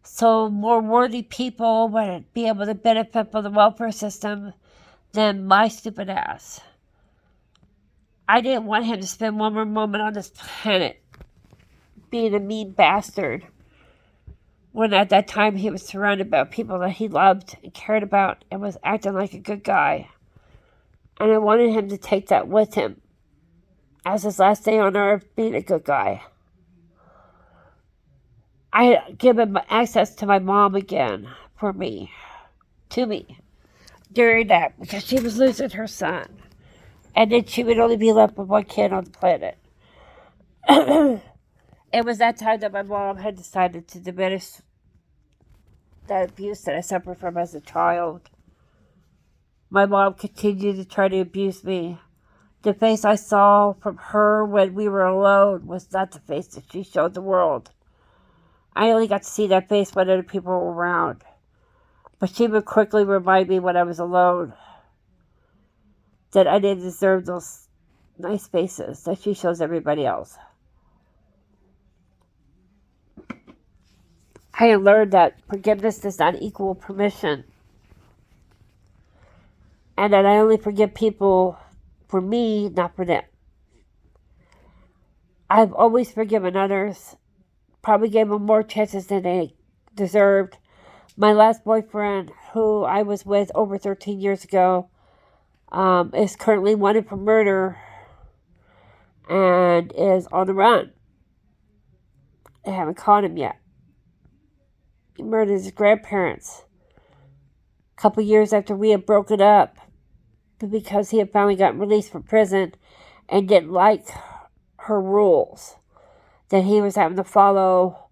so more worthy people would be able to benefit from the welfare system than my stupid ass. I didn't want him to spend one more moment on this planet being a mean bastard when at that time he was surrounded by people that he loved and cared about and was acting like a good guy. And I wanted him to take that with him as his last day on earth being a good guy. I had given him access to my mom again to me, during that because she was losing her son. And then she would only be left with one kid on the planet. It was that time that my mom had decided to diminish that abuse that I suffered from as a child. My mom continued to try to abuse me. The face I saw from her when we were alone was not the face that she showed the world. I only got to see that face when other people were around. But she would quickly remind me when I was alone that I didn't deserve those nice faces that she shows everybody else. I learned that forgiveness does not equal permission. And that I only forgive people for me, not for them. I've always forgiven others. Probably gave them more chances than they deserved. My last boyfriend, who I was with over 13 years ago, is currently wanted for murder and is on the run. They haven't caught him yet. He murdered his grandparents a couple years after we had broken up because he had finally gotten released from prison and didn't like her rules that he was having to follow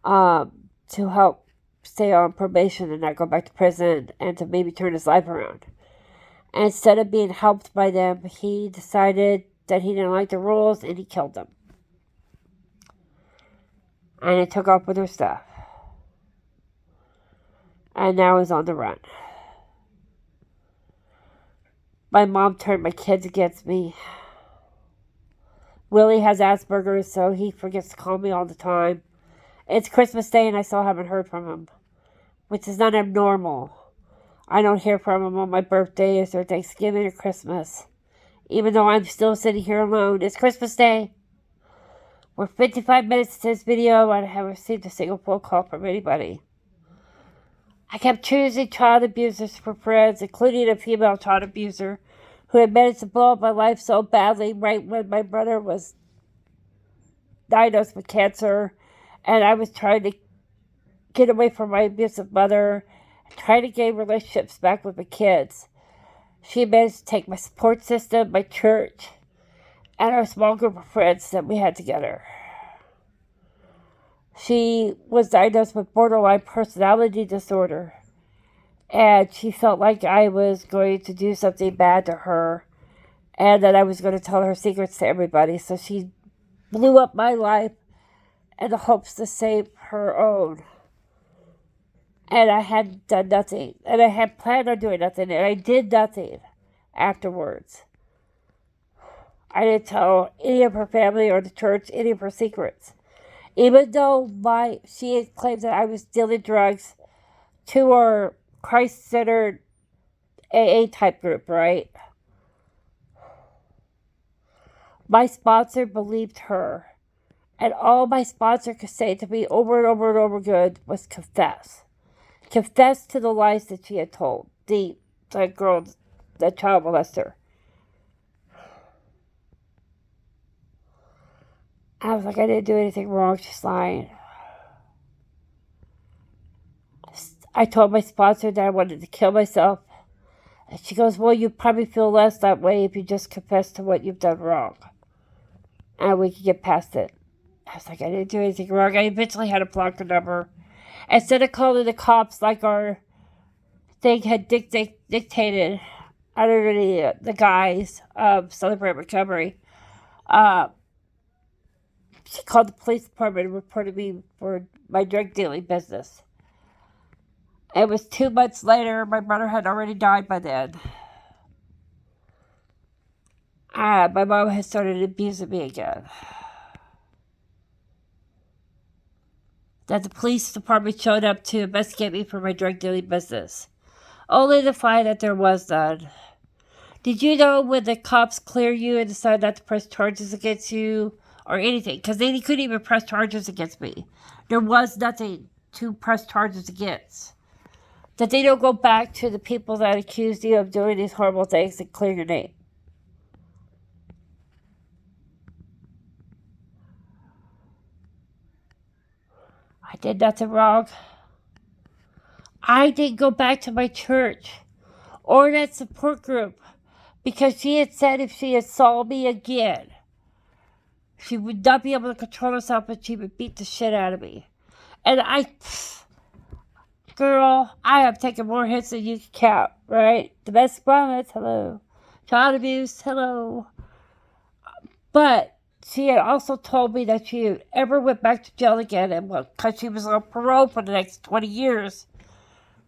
to help stay on probation and not go back to prison and to maybe turn his life around. And instead of being helped by them, he decided that he didn't like the rules and he killed them. And it took off with her stuff. And now is on the run. My mom turned my kids against me. Willie has Asperger's, so he forgets to call me all the time. It's Christmas Day and I still haven't heard from him, which is not abnormal. I don't hear from him on my birthdays or Thanksgiving or Christmas, even though I'm still sitting here alone. It's Christmas Day. We're 55 minutes into this video and I haven't received a single phone call from anybody. I kept choosing child abusers for friends, including a female child abuser who had managed to blow up my life so badly right when my brother was diagnosed with cancer, and I was trying to get away from my abusive mother, trying to gain relationships back with my kids. She managed to take my support system, my church, and our small group of friends that we had together. She was diagnosed with borderline personality disorder, and she felt like I was going to do something bad to her and that I was going to tell her secrets to everybody. So she blew up my life in the hopes to save her own. And I had done nothing. And I had planned on doing nothing. And I did nothing afterwards. I didn't tell any of her family or the church any of her secrets. Even though she claimed that I was dealing drugs to her Christ-centered AA type group, right? My sponsor believed her. And all my sponsor could say to me over and over and over again was confess. Confess to the lies that she had told. The girl, the child molester. I was like, I didn't do anything wrong. She's lying. I told my sponsor that I wanted to kill myself. And she goes, well, you probably feel less that way if you just confess to what you've done wrong. And we could get past it. I was like, I didn't do anything wrong. I eventually had to block her number. Instead of calling the cops like our thing had dictated under the guise of Celebrate Recovery, she called the police department and reported me for my drug dealing business. It was 2 months later. My brother had already died by then. My mom had started abusing me again. That the police department showed up to investigate me for my drug dealing business, only to find that there was none. Did you know when the cops clear you and decide not to press charges against you or anything? Because they couldn't even press charges against me. There was nothing to press charges against. That they don't go back to the people that accused you of doing these horrible things and clear your name. I did nothing wrong. I didn't go back to my church or that support group because she had said if she had saw me again, she would not be able to control herself and she would beat the shit out of me. And girl, I have taken more hits than you can count, right? Domestic violence, hello. Child abuse, hello. But she had also told me that she ever went back to jail again, and because she was on parole for the next 20 years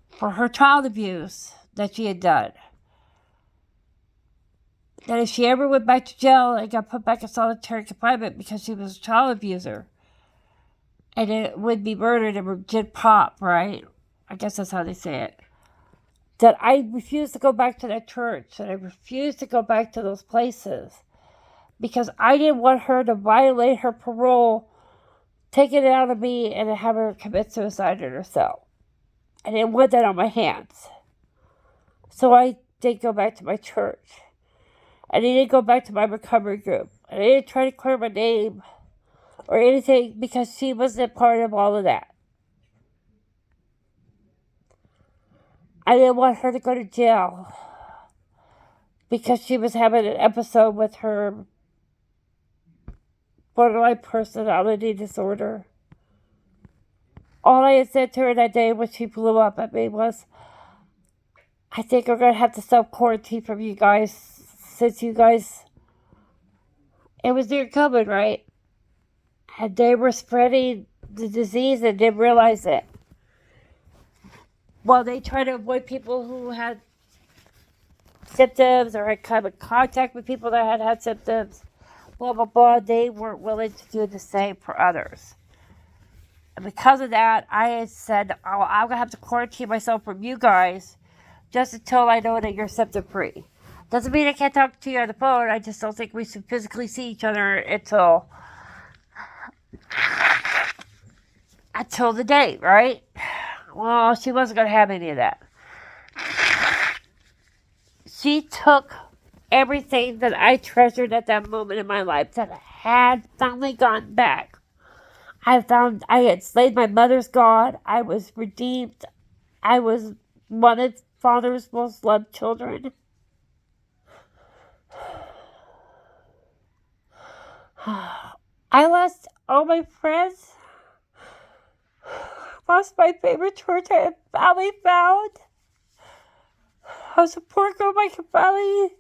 for her child abuse that she had done. That if she ever went back to jail and got put back in solitary confinement because she was a child abuser, and it would be murdered and would pop, right? I guess that's how they say it. That I refused to go back to that church, that I refused to go back to those places. Because I didn't want her to violate her parole, take it out of me, and have her commit suicide in herself. I didn't want that on my hands. So I didn't go back to my church. I didn't go back to my recovery group. I didn't try to clear my name or anything because she wasn't part of all of that. I didn't want her to go to jail because she was having an episode with her borderline personality disorder. All I had said to her that day when she blew up at me was, I think we're going to have to self-quarantine from you guys since you guys, it was near coming, right? And they were spreading the disease and didn't realize it. While they try to avoid people who had symptoms or had come in contact with people that had symptoms, blah, blah, blah, they weren't willing to do the same for others. And because of that, I had said, oh, I'm going to have to quarantine myself from you guys just until I know that you're symptom-free. Doesn't mean I can't talk to you on the phone. I just don't think we should physically see each other until the date, right? Well, she wasn't going to have any of that. She took everything that I treasured at that moment in my life that had finally gotten back. I had slayed my mother's God. I was redeemed. I was one of Father's most loved children. I lost all my friends. Lost my favorite church I had finally found. I was a poor girl my family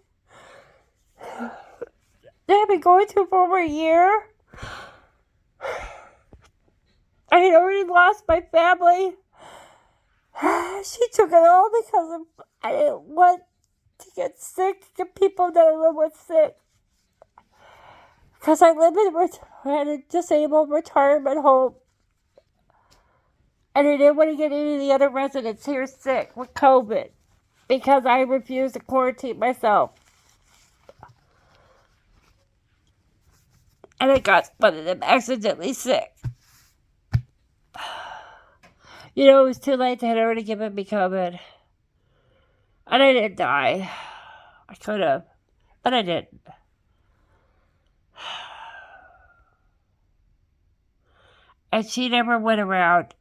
they had been going through for over a year. I had already lost my family. She took it all because I didn't want to get sick, get people that I live with sick. Because I live in a disabled retirement home. And I didn't want to get any of the other residents here sick with COVID. Because I refused to quarantine myself. And I got one of them accidentally sick. You know, it was too late. They had already given me COVID. And I didn't die. I could have. But I didn't. And she never went around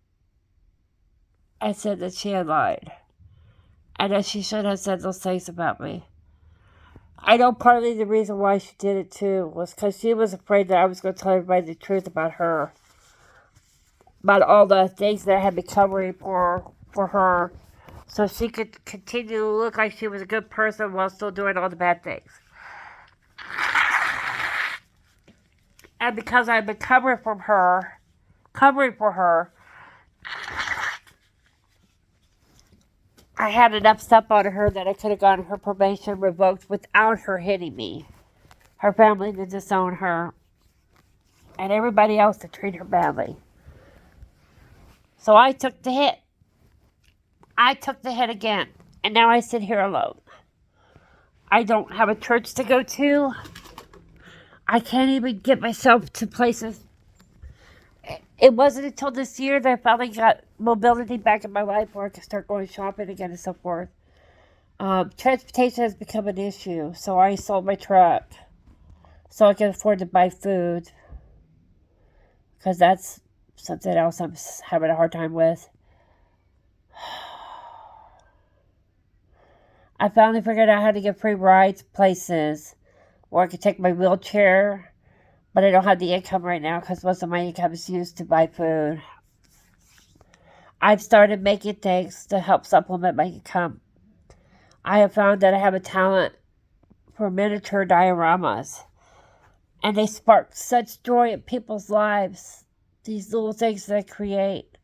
and said that she had lied. And that she should have said those things about me. I know partly the reason why she did it too was because she was afraid that I was going to tell everybody the truth about her. About all the things that I had been covering for her. So she could continue to look like she was a good person while still doing all the bad things. And because I've been covering for her, I had enough stuff on her that I could have gotten her probation revoked without her hitting me. Her family to disown her. And everybody else to treat her badly. So I took the hit. I took the hit again. And now I sit here alone. I don't have a church to go to. I can't even get myself to places. It wasn't until this year that I finally got mobility back in my life where I could start going shopping again and so forth. Transportation has become an issue, so I sold my truck so I can afford to buy food. Because that's something else I'm having a hard time with. I finally figured out how to get free rides places where I could take my wheelchair, but I don't have the income right now because most of my income is used to buy food. I've started making things to help supplement my income. I have found that I have a talent for miniature dioramas, and they spark such joy in people's lives, these little things that I create,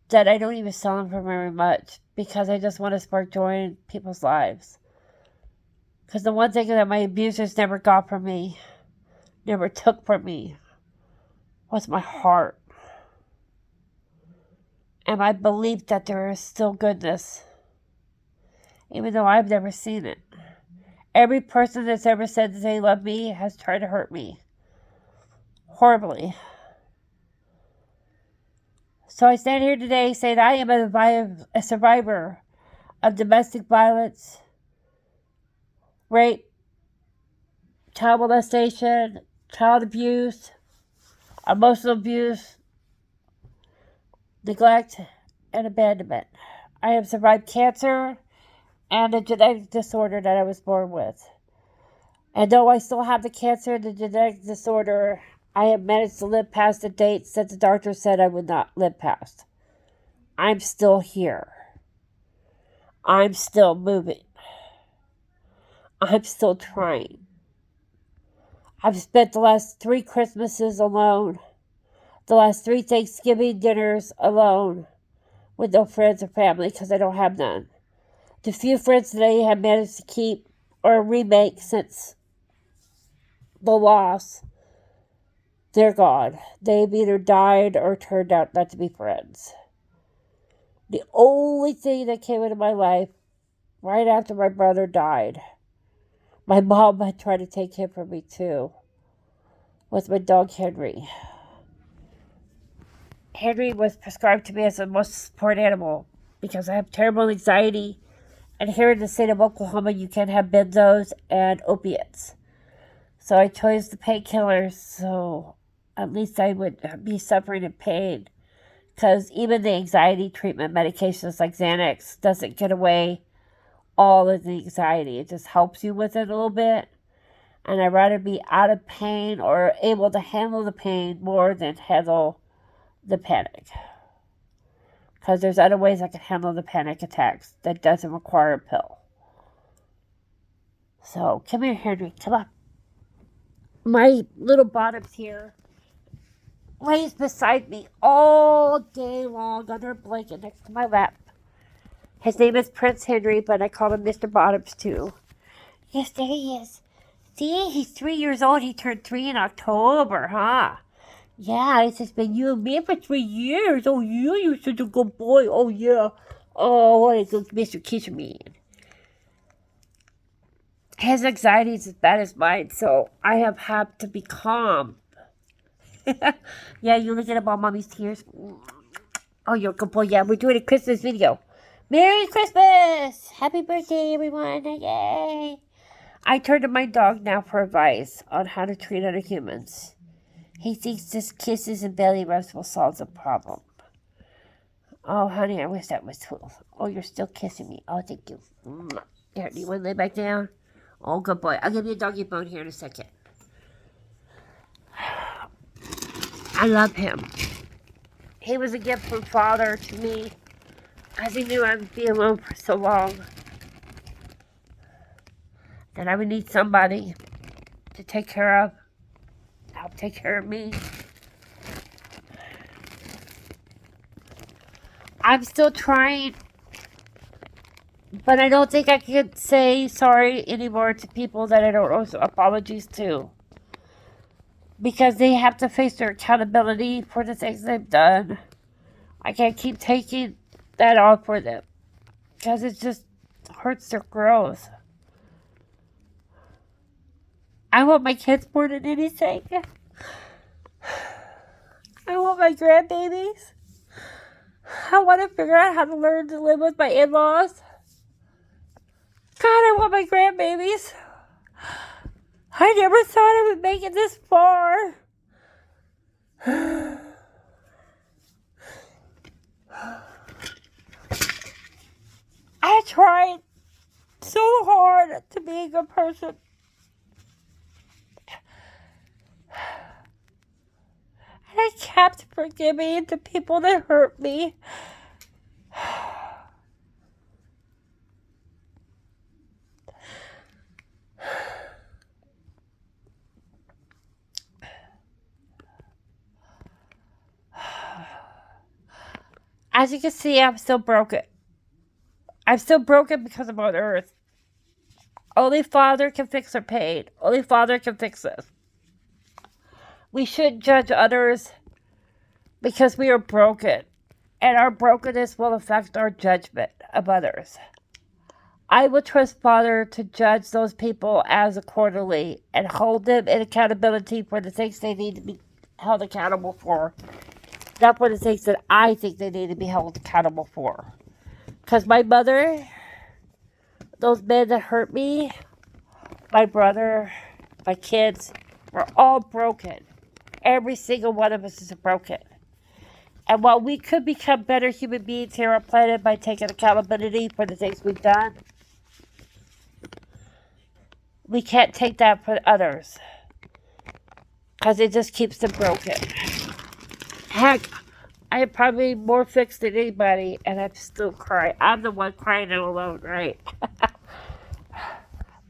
that I don't even sell them for very much because I just want to spark joy in people's lives. Because the one thing that my abusers never got from me, never took from me, was my heart. And my belief that there is still goodness, even though I've never seen it. Every person that's ever said that they love me has tried to hurt me. Horribly. So I stand here today saying I am a survivor of domestic violence, rape, child molestation, child abuse, emotional abuse, neglect, and abandonment. I have survived cancer and a genetic disorder that I was born with. And though I still have the cancer and the genetic disorder, I have managed to live past the dates that the doctor said I would not live past. I'm still here. I'm still moving. I'm still trying. I've spent the last 3 Christmases alone, the last 3 Thanksgiving dinners alone with no friends or family because I don't have none. The few friends that I have managed to keep or remake since the loss, they're gone. They've either died or turned out not to be friends. The only thing that came into my life right after my brother died, my mom had tried to take him from me too, was my dog Henry. Henry was prescribed to me as the most support animal because I have terrible anxiety, and here in the state of Oklahoma you can't have benzos and opiates. So I chose the painkillers so at least I would be suffering in pain, because even the anxiety treatment medications like Xanax doesn't get away all of the anxiety. It just helps you with it a little bit. And I'd rather be out of pain or able to handle the pain more than handle the panic. Because there's other ways I can handle the panic attacks that doesn't require a pill. So, come here, Henry. Come on. My little Bottoms here lays beside me all day long under a blanket next to my lap. His name is Prince Henry, but I call him Mr. Bottoms too. Yes, there he is. See, he's 3 years old. He turned 3 in October, huh? Yeah, it's just been you and me for 3 years. Oh, yeah, you're such a good boy. Oh, yeah. Oh, what a good Mr. Kisserman. His anxiety is as bad as mine, so I have had to be calm. Yeah, you looking at all mommy's tears. Oh, you're a good boy. Yeah, we're doing a Christmas video. Merry Christmas! Happy birthday, everyone. Yay! I turn to my dog now for advice on how to treat other humans. He thinks just kisses and belly rubs will solve the problem. Oh, honey, I wish that was true. Oh, you're still kissing me. Oh, thank you. Here, do you want to lay back down? Oh, good boy. I'll give you a doggy bone here in a second. I love him. He was a gift from Father to me, as he knew I would be alone for so long, that I would need somebody to take care of, help take care of me. I'm still trying, but I don't think I could say sorry anymore to people that I don't owe apologies to, because they have to face their accountability for the things they've done. I can't keep taking that off for them, because it just hurts their growth. I want my kids more than anything. I want my grandbabies. I want to figure out how to learn to live with my in-laws. God, I want my grandbabies. I never thought I would make it this far. I tried so hard to be a good person. And I kept forgiving the people that hurt me. As you can see, I'm still broken. I'm still broken because I'm on Earth. Only Father can fix our pain. Only Father can fix us. We shouldn't judge others because we are broken, and our brokenness will affect our judgment of others. I will trust Father to judge those people as accordingly and hold them in accountability for the things they need to be held accountable for, not for the things that I think they need to be held accountable for. Because my mother, those men that hurt me, my brother, my kids, we're all broken. Every single one of us is broken. And while we could become better human beings here on planet by taking accountability for the things we've done, we can't take that for others, because it just keeps them broken. Heck, I am probably more fixed than anybody, and I'm still crying. I'm the one crying alone, right?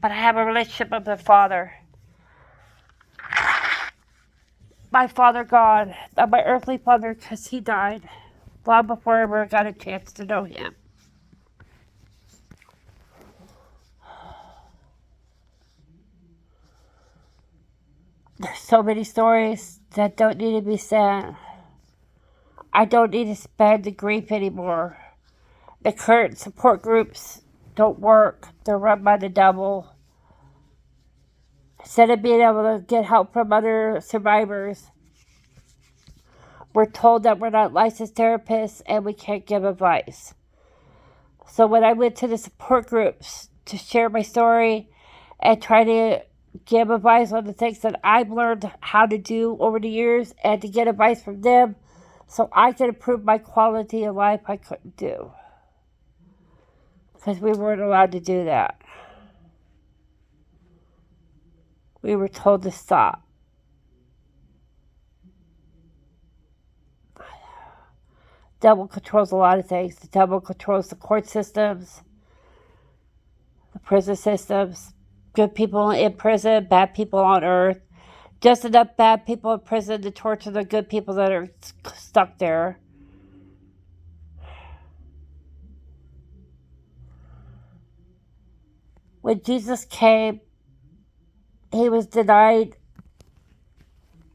But I have a relationship with my Father. my Father God, not my earthly father, because he died long before I ever got a chance to know him. There's so many stories that don't need to be said. I don't need to spend the grief anymore. The current support groups don't work. They're run by the devil. Instead of being able to get help from other survivors, we're told that we're not licensed therapists and we can't give advice. So when I went to the support groups to share my story and try to give advice on the things that I've learned how to do over the years and to get advice from them so I could improve my quality of life, I couldn't do. Because we weren't allowed to do that. We were told to stop. The devil controls a lot of things. The devil controls the court systems, the prison systems, good people in prison, bad people on earth. Just enough bad people in prison to torture the good people that are stuck there. When Jesus came, he was denied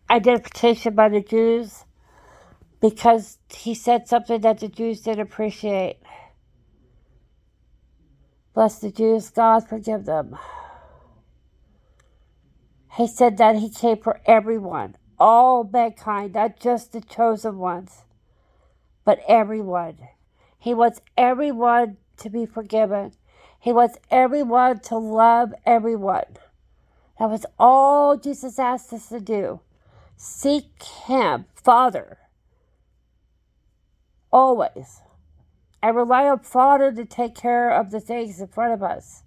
identification by the Jews because he said something that the Jews didn't appreciate. Bless the Jews, God forgive them. He said that he came for everyone, all mankind, not just the chosen ones, but everyone. He wants everyone to be forgiven. He wants everyone to love everyone. That was all Jesus asked us to do. Seek him, Father, always. And rely on Father to take care of the things in front of us.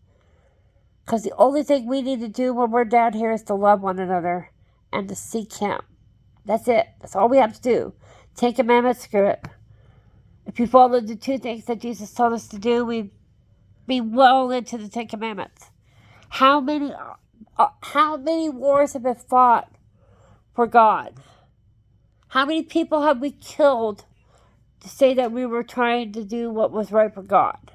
Because the only thing we need to do when we're down here is to love one another and to seek him. That's it. That's all we have to do. 10 Commandments, screw it. If you follow the 2 things that Jesus told us to do, we'd be well into the 10 Commandments. How many wars have been fought for God? How many people have we killed to say that we were trying to do what was right for God?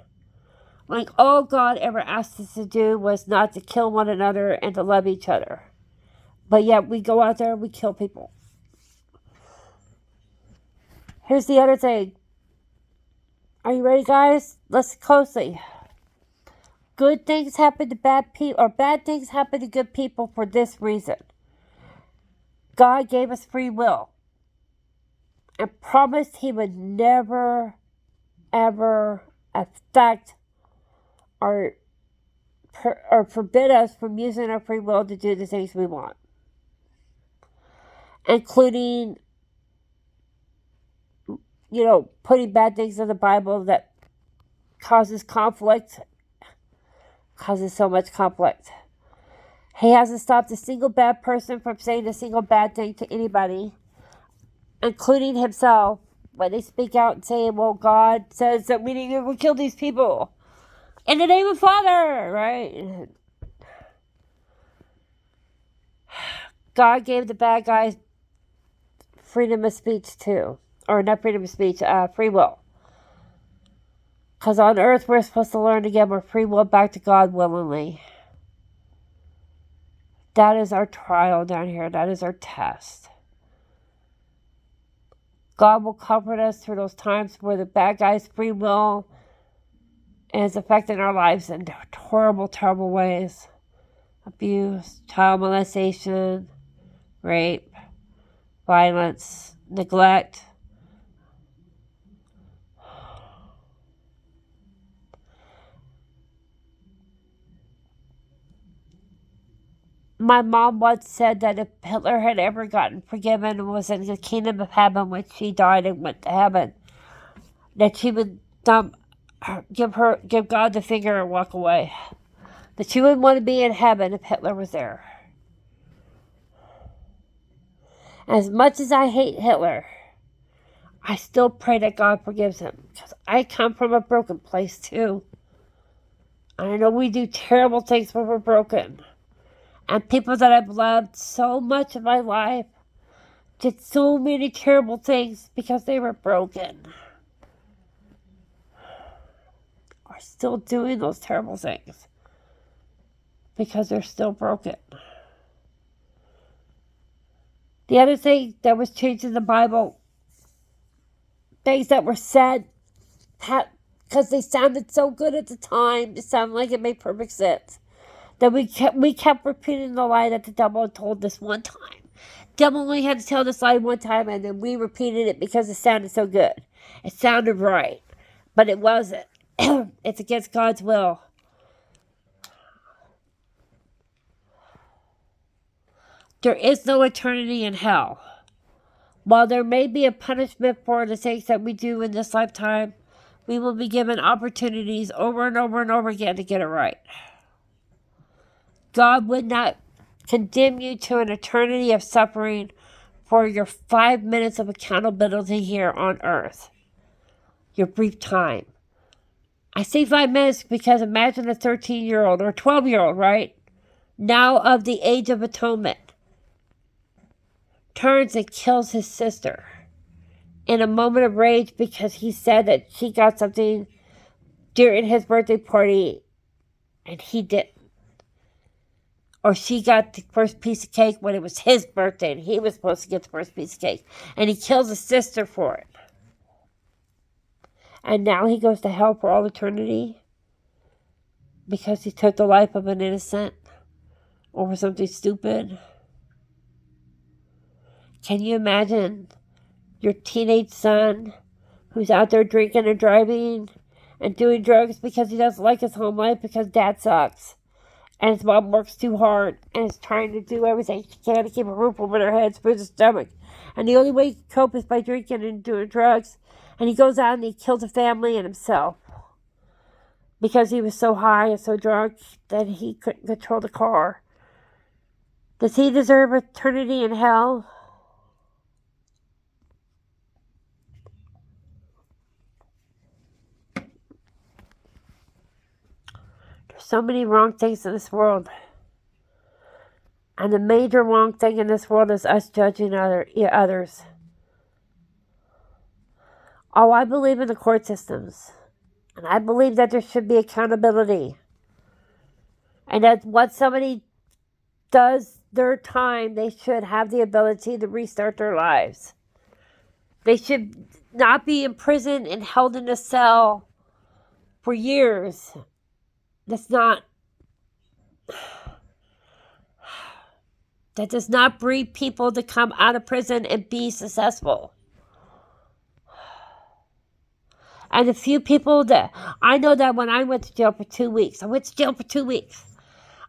Like, all God ever asked us to do was not to kill one another and to love each other. But yet we go out there and we kill people. Here's the other thing. Are you ready, guys? Listen closely. Good things happen to bad people, or bad things happen to good people for this reason. God gave us free will and promised he would never, ever affect or forbid us from using our free will to do the things we want. Including, putting bad things in the Bible that causes conflict, causes so much conflict. He hasn't stopped a single bad person from saying a single bad thing to anybody, including himself, when they speak out and say, well, God says that we need to kill these people in the name of Father, right? God gave the bad guys freedom of speech too. Or not freedom of speech, free will. Because on earth we're supposed to learn to give our free will back to God willingly. That is our trial down here. That is our test. God will comfort us through those times where the bad guy's free will is affecting our lives in horrible, terrible ways. Abuse, child molestation, rape, violence, neglect. My mom once said that if Hitler had ever gotten forgiven and was in the kingdom of heaven when she died and went to heaven, that she would give God the finger and walk away. That she wouldn't want to be in heaven if Hitler was there. As much as I hate Hitler, I still pray that God forgives him. Because I come from a broken place too. I know we do terrible things when we're broken. And people that I've loved so much in my life did so many terrible things because they were broken, are still doing those terrible things because they're still broken. The other thing that was changed in the Bible, things that were said, because they sounded so good at the time, it sounded like it made perfect sense. That we kept repeating the lie that the devil had told us one time. The devil only had to tell this lie one time, and then we repeated it because it sounded so good. It sounded right, but it wasn't. It's against God's will. There is no eternity in hell. While there may be a punishment for the things that we do in this lifetime, we will be given opportunities over and over and over again to get it right. God would not condemn you to an eternity of suffering for your 5 minutes of accountability here on earth. Your brief time. I say 5 minutes because imagine a 13-year-old or a 12-year-old, right? Now of the age of atonement. Turns and kills his sister in a moment of rage because he said that she got something during his birthday party and he didn't. Or she got the first piece of cake when it was his birthday and he was supposed to get the first piece of cake. And he kills his sister for it. And now he goes to hell for all eternity because he took the life of an innocent over something stupid. Can you imagine your teenage son who's out there drinking and driving and doing drugs because he doesn't like his home life because dad sucks? And his mom works too hard and is trying to do everything she can to keep a roof over their heads, food, and stomach. And the only way he can cope is by drinking and doing drugs. And he goes out and he kills a family and himself because he was so high and so drunk that he couldn't control the car. Does he deserve eternity in hell? There's so many wrong things in this world. And the major wrong thing in this world is us judging others. Oh, I believe in the court systems. And I believe that there should be accountability. And that once somebody does their time, they should have the ability to restart their lives. They should not be imprisoned and held in a cell for years. That does not breed people to come out of prison and be successful. And the few people that, I know that when I went to jail for 2 weeks,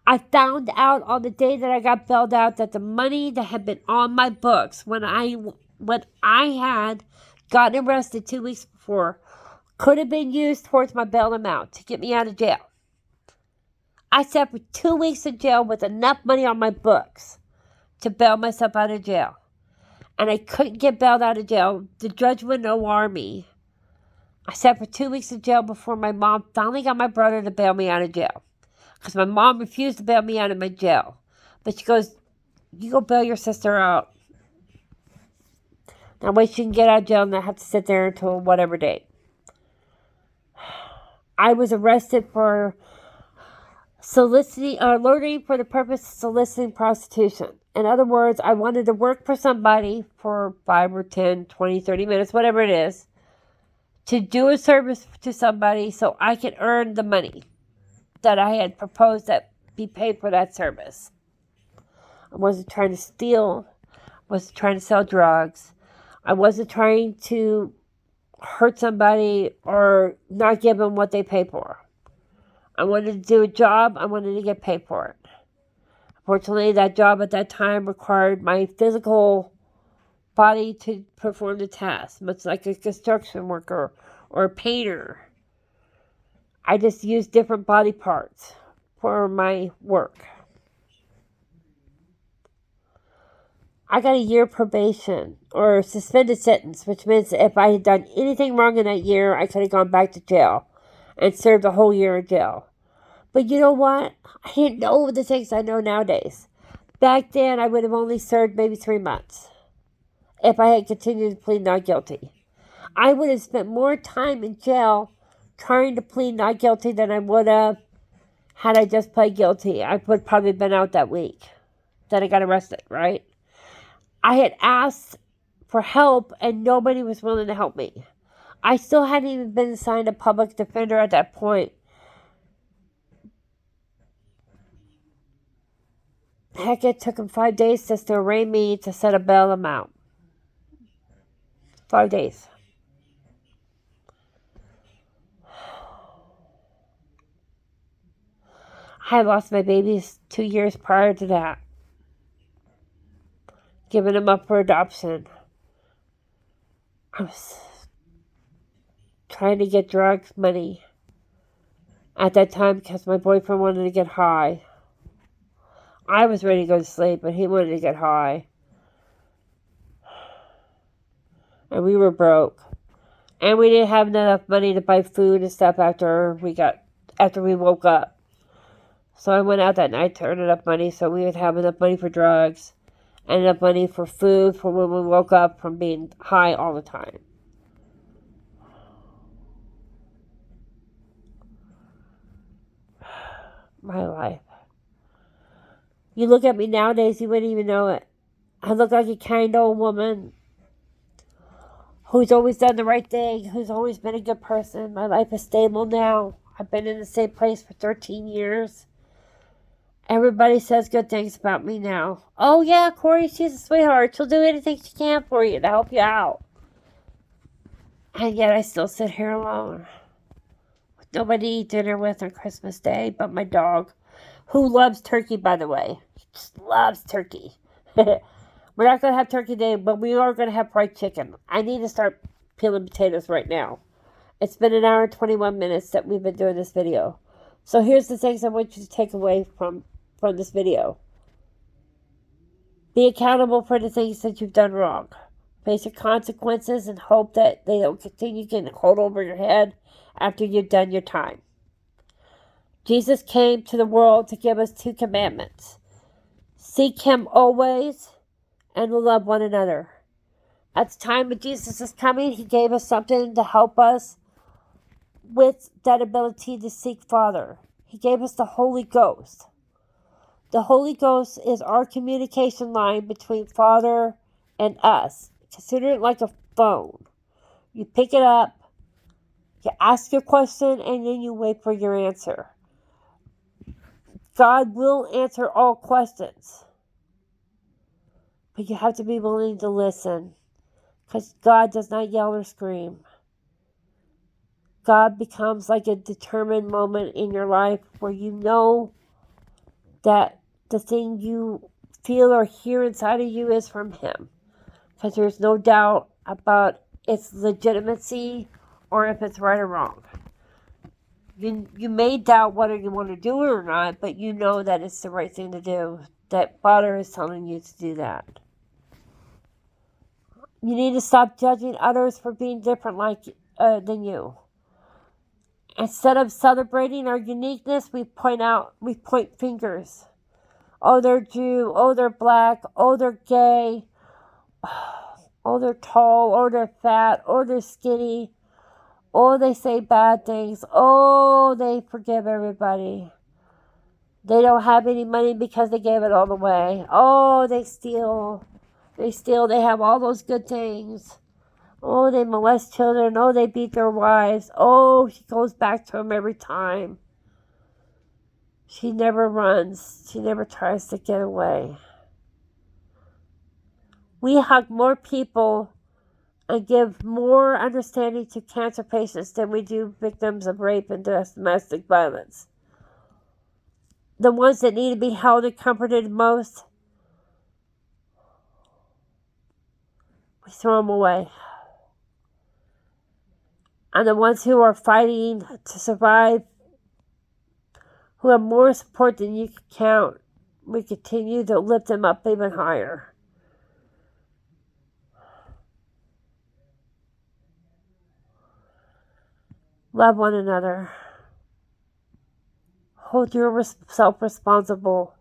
I found out on the day that I got bailed out that the money that had been on my books when I had gotten arrested 2 weeks before could have been used towards my bail amount to get me out of jail. I sat for 2 weeks in jail with enough money on my books to bail myself out of jail. And I couldn't get bailed out of jail. The judge would no me. I sat for 2 weeks in jail before my mom finally got my brother to bail me out of jail. Because my mom refused to bail me out of my jail. But she goes, you go bail your sister out. That way she can get out of jail and not have to sit there until whatever date. I was arrested for alerting for the purpose of soliciting prostitution. In other words, I wanted to work for somebody for 5 or 10, 20, 30 minutes, whatever it is, to do a service to somebody so I could earn the money that I had proposed that be paid for that service. I wasn't trying to steal. I wasn't trying to sell drugs. I wasn't trying to hurt somebody or not give them what they pay for. I wanted to do a job. I wanted to get paid for it. Unfortunately, that job at that time required my physical body to perform the task, much like a construction worker or a painter. I just used different body parts for my work. I got a year probation or suspended sentence, which means if I had done anything wrong in that year, I could have gone back to jail and served a whole year in jail. But you know what? I didn't know the things I know nowadays. Back then, I would have only served maybe 3 months. if I had continued to plead not guilty. I would have spent more time in jail trying to plead not guilty than I would have had I just pled guilty. I would probably been out that week that I got arrested, right? I had asked for help and nobody was willing to help me. I still hadn't even been assigned a public defender at that point. Heck, it took him 5 days just to arraign me to set a bail amount. 5 days. I had lost my babies 2 years prior to that. Giving them up for adoption. I was trying to get drug money at that time because my boyfriend wanted to get high. I was ready to go to sleep, but he wanted to get high. And we were broke. And we didn't have enough money to buy food and stuff after we woke up. So I went out that night to earn enough money so we would have enough money for drugs and enough money for food for when we woke up from being high all the time. My life. You look at me nowadays, you wouldn't even know it. I look like a kind old woman who's always done the right thing, who's always been a good person. My life is stable now. I've been in the same place for 13 years. Everybody says good things about me now. Oh yeah, Corey, she's a sweetheart. She'll do anything she can for you to help you out. And yet I still sit here alone. With nobody to eat dinner with on Christmas Day but my dog, who loves turkey, by the way. He just loves turkey. We're not going to have turkey day, but we are going to have fried chicken. I need to start peeling potatoes right now. It's been an hour and 21 minutes that we've been doing this video. So here's the things I want you to take away from this video. Be accountable for the things that you've done wrong. Face your consequences and hope that they don't continue getting hold over your head after you've done your time. Jesus came to the world to give us 2 commandments. Seek Him always and love one another. At the time of Jesus' coming, He gave us something to help us with that ability to seek Father. He gave us the Holy Ghost. The Holy Ghost is our communication line between Father and us. Consider it like a phone. You pick it up, you ask your question, and then you wait for your answer. God will answer all questions. But you have to be willing to listen. Because God does not yell or scream. God becomes like a determined moment in your life where you know that the thing you feel or hear inside of you is from Him. Because there's no doubt about its legitimacy or if it's right or wrong. You may doubt whether you want to do it or not, but you know that it's the right thing to do. That Father is telling you to do that. You need to stop judging others for being different than you. Instead of celebrating our uniqueness, we point fingers. Oh, they're Jew. Oh, they're black. Oh, they're gay. Oh, they're tall. Oh, they're fat. Oh, they're skinny. Oh, they say bad things. Oh, they forgive everybody. They don't have any money because they gave it all away. Oh, they steal. They have all those good things. Oh, they molest children. Oh, they beat their wives. Oh, she goes back to them every time. She never runs. She never tries to get away. We hug more people and give more understanding to cancer patients than we do victims of rape and domestic violence. The ones that need to be held and comforted most, we throw them away. And the ones who are fighting to survive, who have more support than you can count, we continue to lift them up even higher. Love one another. Hold yourself responsible,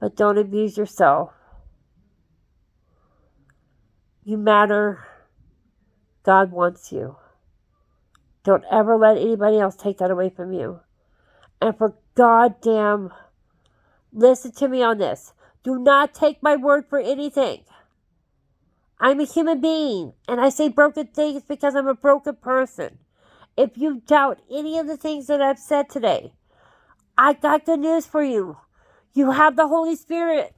but don't abuse yourself. You matter. God wants you. Don't ever let anybody else take that away from you. And for goddamn, listen to me on this. Do not take my word for anything. I'm a human being, and I say broken things because I'm a broken person. If you doubt any of the things that I've said today, I got good news for you. You have the Holy Spirit.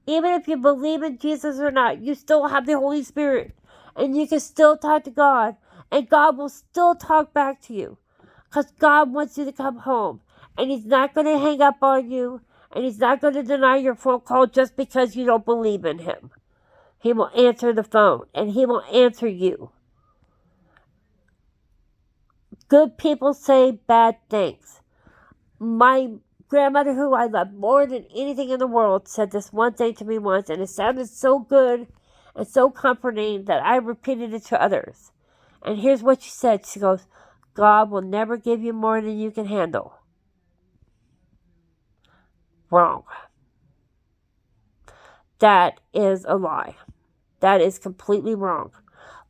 Even if you believe in Jesus or not, you still have the Holy Spirit. And you can still talk to God. And God will still talk back to you. Because God wants you to come home. And He's not going to hang up on you. And He's not going to deny your phone call just because you don't believe in Him. He will answer the phone. And He will answer you. Good people say bad things. My grandmother, who I love more than anything in the world, said this one thing to me once, and it sounded so good and so comforting that I repeated it to others. And here's what she said. She goes, God will never give you more than you can handle. Wrong. That is a lie. That is completely wrong.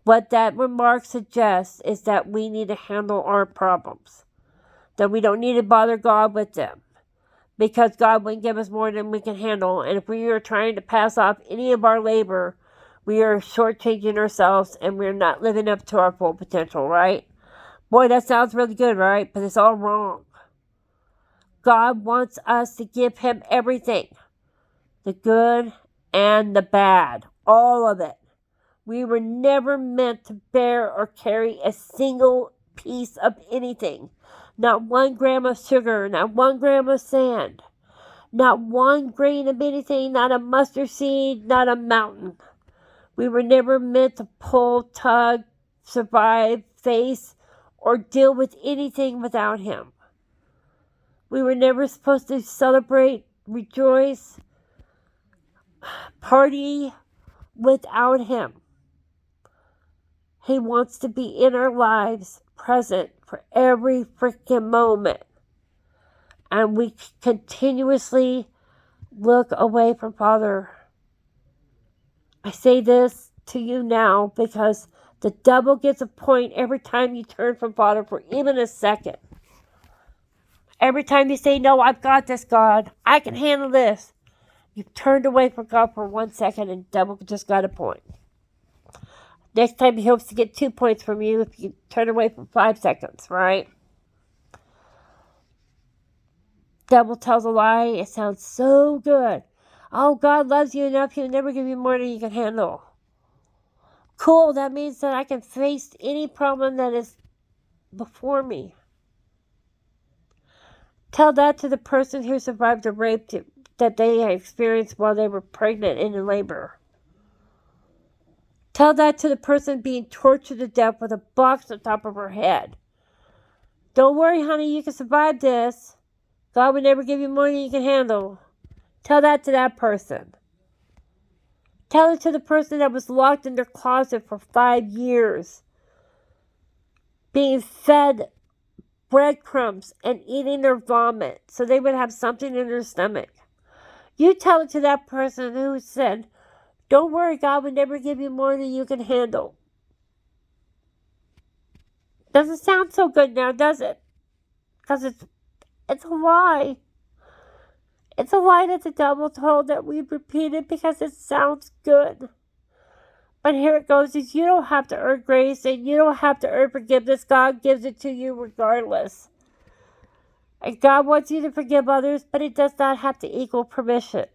What that remark suggests is that we need to handle our problems. That we don't need to bother God with them. Because God wouldn't give us more than we can handle. And if we are trying to pass off any of our labor, we are shortchanging ourselves and we're not living up to our full potential, right? Boy, that sounds really good, right? But it's all wrong. God wants us to give Him everything. The good and the bad. All of it. We were never meant to bear or carry a single piece of anything. Not 1 gram of sugar, not 1 gram of sand, not 1 grain of anything, not a mustard seed, not a mountain. We were never meant to pull, tug, survive, face, or deal with anything without Him. We were never supposed to celebrate, rejoice, party without Him. He wants to be in our lives, present for every freaking moment. And we continuously look away from Father. I say this to you now because the devil gets a point every time you turn from Father for even a second. Every time you say, no, I've got this, God. I can handle this. You've turned away from God for 1 second and the devil just got a point. Next time he hopes to get 2 points from you if you turn away for 5 seconds, right? Devil tells a lie. It sounds so good. Oh, God loves you enough. He'll never give you more than you can handle. Cool. That means that I can face any problem that is before me. Tell that to the person who survived a rape that they experienced while they were pregnant and in labor. Tell that to the person being tortured to death with a box on top of her head. Don't worry, honey, you can survive this. God will never give you more than you can handle. Tell that to that person. Tell it to the person that was locked in their closet for 5 years, being fed breadcrumbs and eating their vomit so they would have something in their stomach. You tell it to that person who said, don't worry, God will never give you more than you can handle. Doesn't sound so good now, does it? Because it's a lie. It's a lie that the devil told that we repeated because it sounds good. But here it goes, is you don't have to earn grace and you don't have to earn forgiveness. God gives it to you regardless. And God wants you to forgive others, but it does not have to equal permission.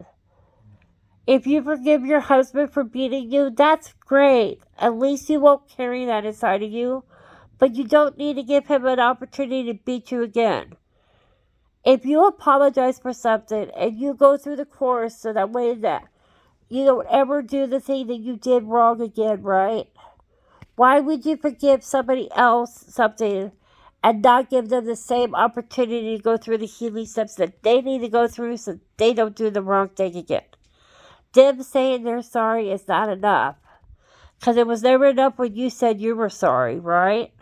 If you forgive your husband for beating you, that's great. At least you won't carry that inside of you. But you don't need to give him an opportunity to beat you again. If you apologize for something and you go through the course so that way that you don't ever do the thing that you did wrong again, right? Why would you forgive somebody else something and not give them the same opportunity to go through the healing steps that they need to go through so they don't do the wrong thing again? Them saying they're sorry is not enough. Because it was never enough when you said you were sorry, right?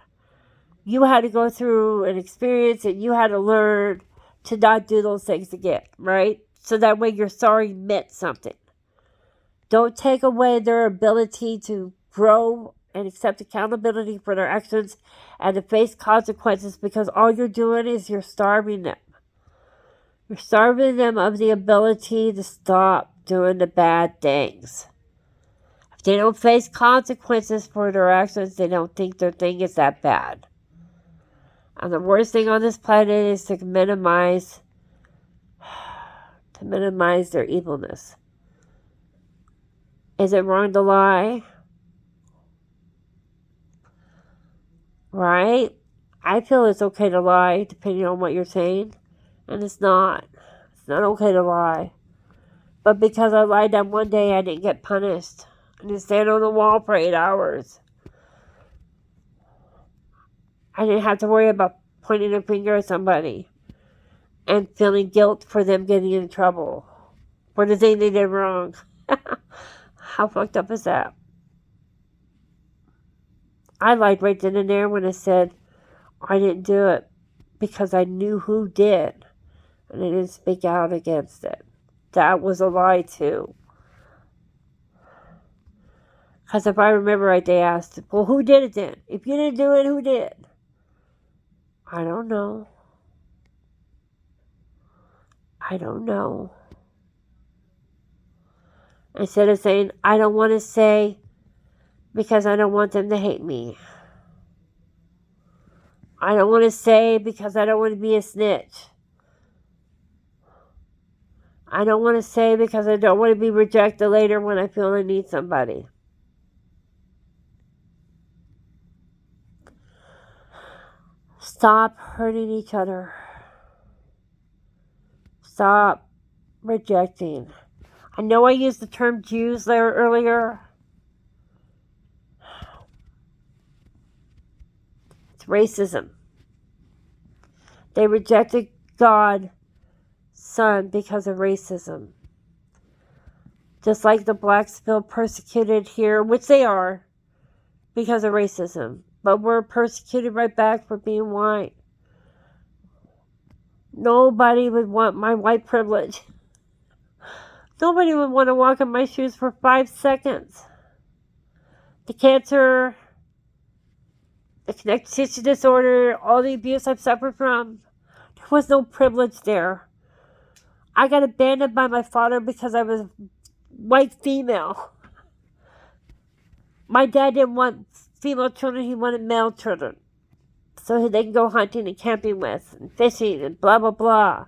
You had to go through an experience and you had to learn to not do those things again, right? So that way your sorry meant something. Don't take away their ability to grow and accept accountability for their actions and to face consequences, because all you're doing is you're starving them. You're starving them of the ability to stop doing the bad things. If they don't face consequences for their actions, they don't think their thing is that bad. And the worst thing on this planet is to minimize their evilness. Is it wrong to lie? Right? I feel it's okay to lie, depending on what you're saying. And it's not. It's not okay to lie. But because I lied that one day, I didn't get punished. I didn't stand on the wall for 8 hours. I didn't have to worry about pointing a finger at somebody and feeling guilt for them getting in trouble for the thing they did wrong. How fucked up is that? I lied right then and there when I said I didn't do it because I knew who did, and I didn't speak out against it. That was a lie too. Because if I remember right, they asked, well, who did it then? If you didn't do it, who did? I don't know. I don't know. Instead of saying, I don't want to say because I don't want them to hate me. I don't want to say because I don't want to be a snitch. I don't want to say because I don't want to be rejected later when I feel I need somebody. Stop hurting each other. Stop rejecting. I know I used the term Jews there earlier. It's racism. They rejected God's Son because of racism. Just like the blacks feel persecuted here, which they are, because of racism. But we're persecuted right back for being white. Nobody would want my white privilege. Nobody would want to walk in my shoes for 5 seconds. The cancer, the connective tissue disorder, all the abuse I've suffered from, there was no privilege there. I got abandoned by my father because I was white female. My dad didn't want female children, he wanted male children. So they can go hunting and camping with, and fishing, and blah, blah, blah.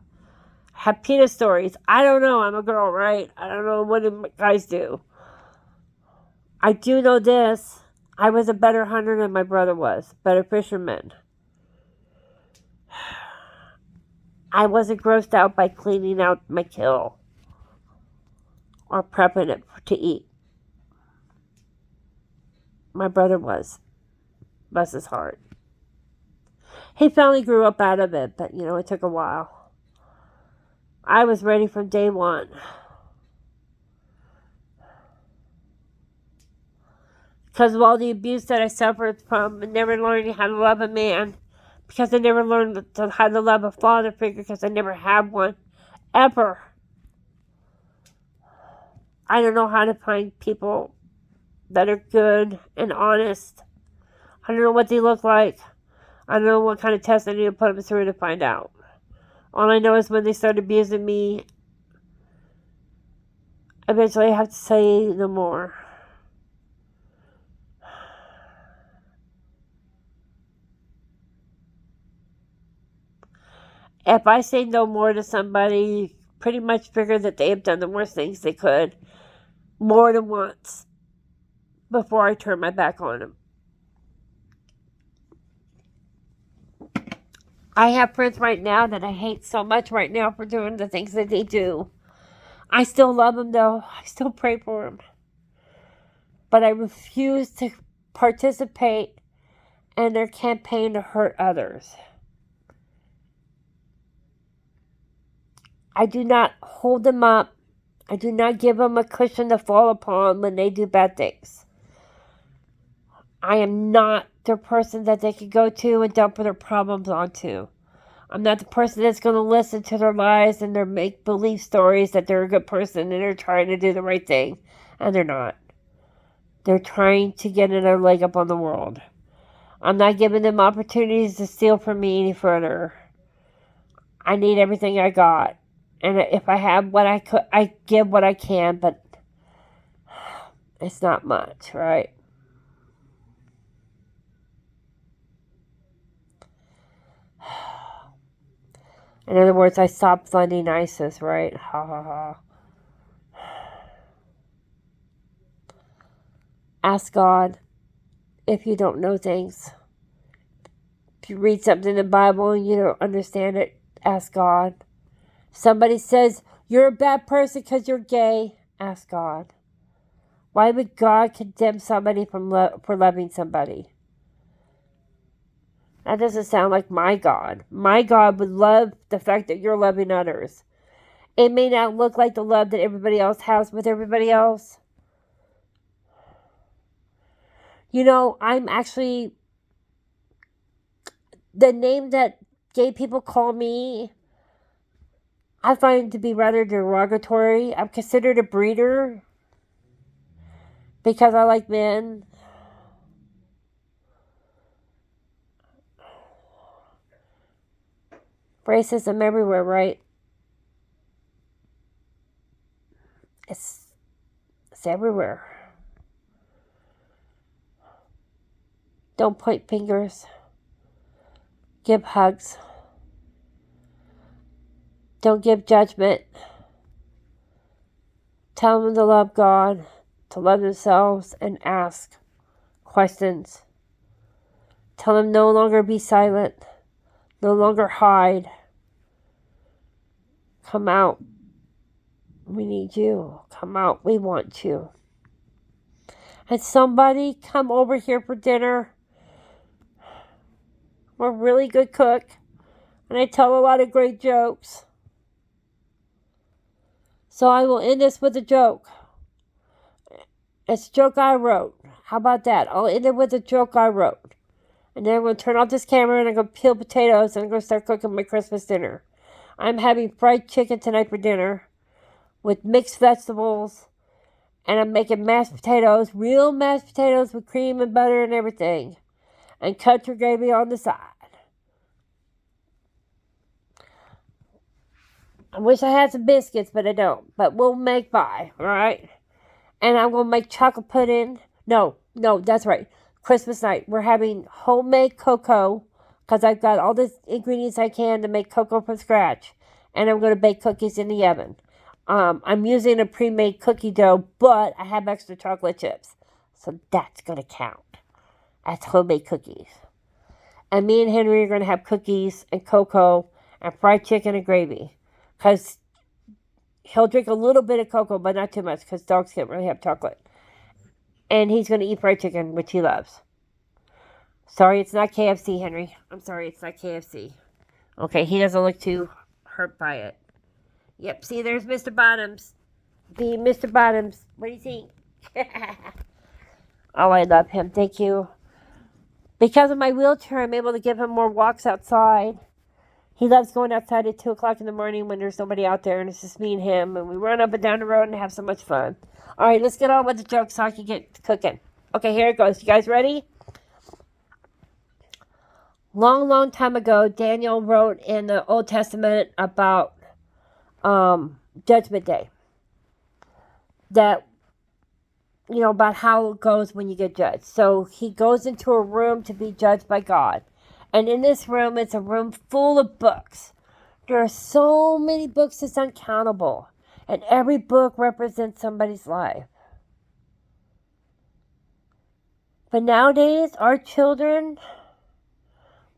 Have penis stories. I don't know, I'm a girl, right? I don't know what do guys do. I do know this. I was a better hunter than my brother was. Better fisherman. I wasn't grossed out by cleaning out my kill. Or prepping it to eat. My brother was. Bless his heart. He finally grew up out of it, but it took a while. I was ready from day one. Because of all the abuse that I suffered from and never learning how to love a man. Because I never learned how to love a father figure because I never had one. Ever. I don't know how to find people that are good and honest. I don't know what they look like. I don't know what kind of test I need to put them through to find out. All I know is when they start abusing me, eventually I have to say no more. If I say no more to somebody, pretty much figure that they have done the worst things they could more than once before I turn my back on them. I have friends right now that I hate so much right now for doing the things that they do. I still love them though. I still pray for them. But I refuse to participate in their campaign to hurt others. I do not hold them up. I do not give them a cushion to fall upon when they do bad things. I am not the person that they can go to and dump their problems onto. I'm not the person that's going to listen to their lies and their make-believe stories that they're a good person and they're trying to do the right thing And they're not. They're trying to get another leg up on the world. I'm not giving them opportunities to steal from me any further. I need everything I got. And if I have what I could, I give what I can, but it's not much, right? In other words, I stopped funding ISIS, right? Ha ha ha. Ask God if you don't know things. If you read something in the Bible and you don't understand it, ask God. Somebody says, you're a bad person because you're gay, ask God. Why would God condemn somebody for loving somebody? That doesn't sound like my God. My God would love the fact that you're loving others. It may not look like the love that everybody else has with everybody else. You know, I'm actually, the name that gay people call me, I find to be rather derogatory. I'm considered a breeder because I like men. Racism everywhere, right? It's everywhere. Don't point fingers. Give hugs. Don't give judgment. Tell them to love God, to love themselves, and ask questions. Tell them no longer be silent. No longer hide. Come out. We need you. Come out. We want you. And somebody come over here for dinner. I'm a really good cook. And I tell a lot of great jokes. So I will end this with a joke. It's a joke I wrote. How about that? I'll end it with a joke I wrote. And then I'm going to turn off this camera and I'm going to peel potatoes and I'm going to start cooking my Christmas dinner. I'm having fried chicken tonight for dinner with mixed vegetables. And I'm making mashed potatoes, real mashed potatoes with cream and butter and everything. And country gravy on the side. I wish I had some biscuits, but I don't. But we'll make by, alright? And I'm going to make chocolate pudding. No, that's right. Christmas night, we're having homemade cocoa. Because I've got all the ingredients I can to make cocoa from scratch. And I'm going to bake cookies in the oven. I'm using a pre-made cookie dough, but I have extra chocolate chips. So that's going to count as homemade cookies. And me and Henry are going to have cookies and cocoa and fried chicken and gravy. Because he'll drink a little bit of cocoa, but not too much, because dogs can't really have chocolate. And he's going to eat fried chicken, which he loves. Sorry, it's not KFC, Henry. I'm sorry, it's not KFC. Okay, he doesn't look too hurt by it. Yep, see, there's Mr. Bottoms. Mr. Bottoms. What do you think? Oh, I love him. Thank you. Because of my wheelchair, I'm able to give him more walks outside. He loves going outside at 2 o'clock in the morning when there's nobody out there and it's just me and him. And we run up and down the road and have so much fun. All right, let's get on with the jokes so I can get cooking. Okay, here it goes. You guys ready? Long time ago, Daniel wrote in the Old Testament about Judgment Day. That, you know, about how it goes when you get judged. So he goes into a room to be judged by God. And in this room, it's a room full of books. There are so many books, it's uncountable. And every book represents somebody's life. But nowadays, our children,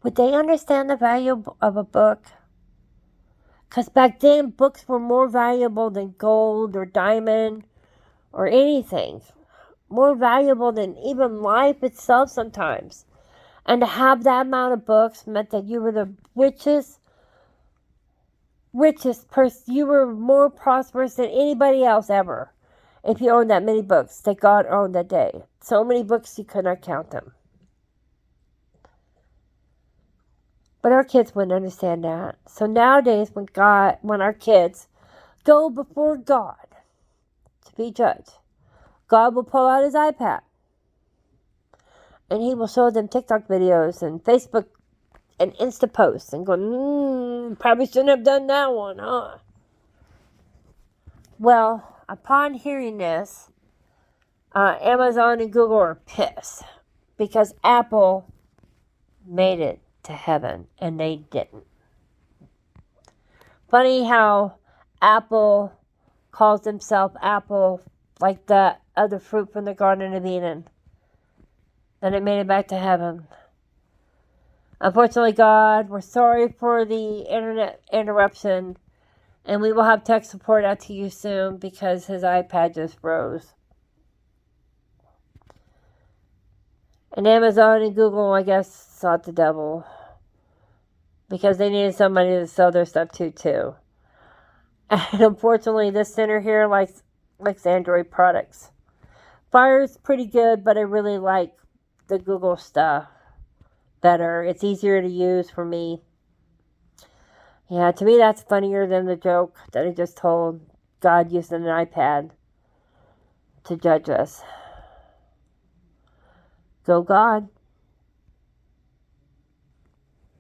would they understand the value of a book? Because back then, books were more valuable than gold or diamond or anything. More valuable than even life itself sometimes. And to have that amount of books meant that you were the richest person. You were more prosperous than anybody else ever. If you owned that many books that God owned that day. So many books you could not count them. But our kids wouldn't understand that. So nowadays when our kids go before God to be judged, God will pull out his iPad. And he will show them TikTok videos and Facebook and Insta posts and go, probably shouldn't have done that one, huh? Well, upon hearing this, Amazon and Google are pissed because Apple made it to heaven and they didn't. Funny how Apple calls himself Apple like the other fruit from the Garden of Eden. Then it made it back to heaven. Unfortunately, God, we're sorry for the internet interruption, and we will have tech support out to you soon because his iPad just froze. And Amazon and Google, I guess, sought the devil because they needed somebody to sell their stuff to, too. And unfortunately, this center here likes Android products. Fire's pretty good, but I really like the Google stuff better. It's easier to use for me. Yeah, to me that's funnier than the joke that I just told. God using an iPad to judge us. Go God.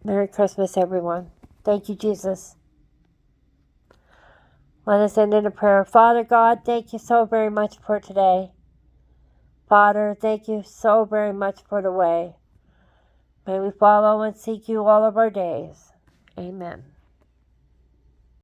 Merry Christmas, everyone. Thank you, Jesus. Let us end in a prayer. Father God, thank you so very much for today. Father, thank you so very much for the way. May we follow and seek you all of our days. Amen.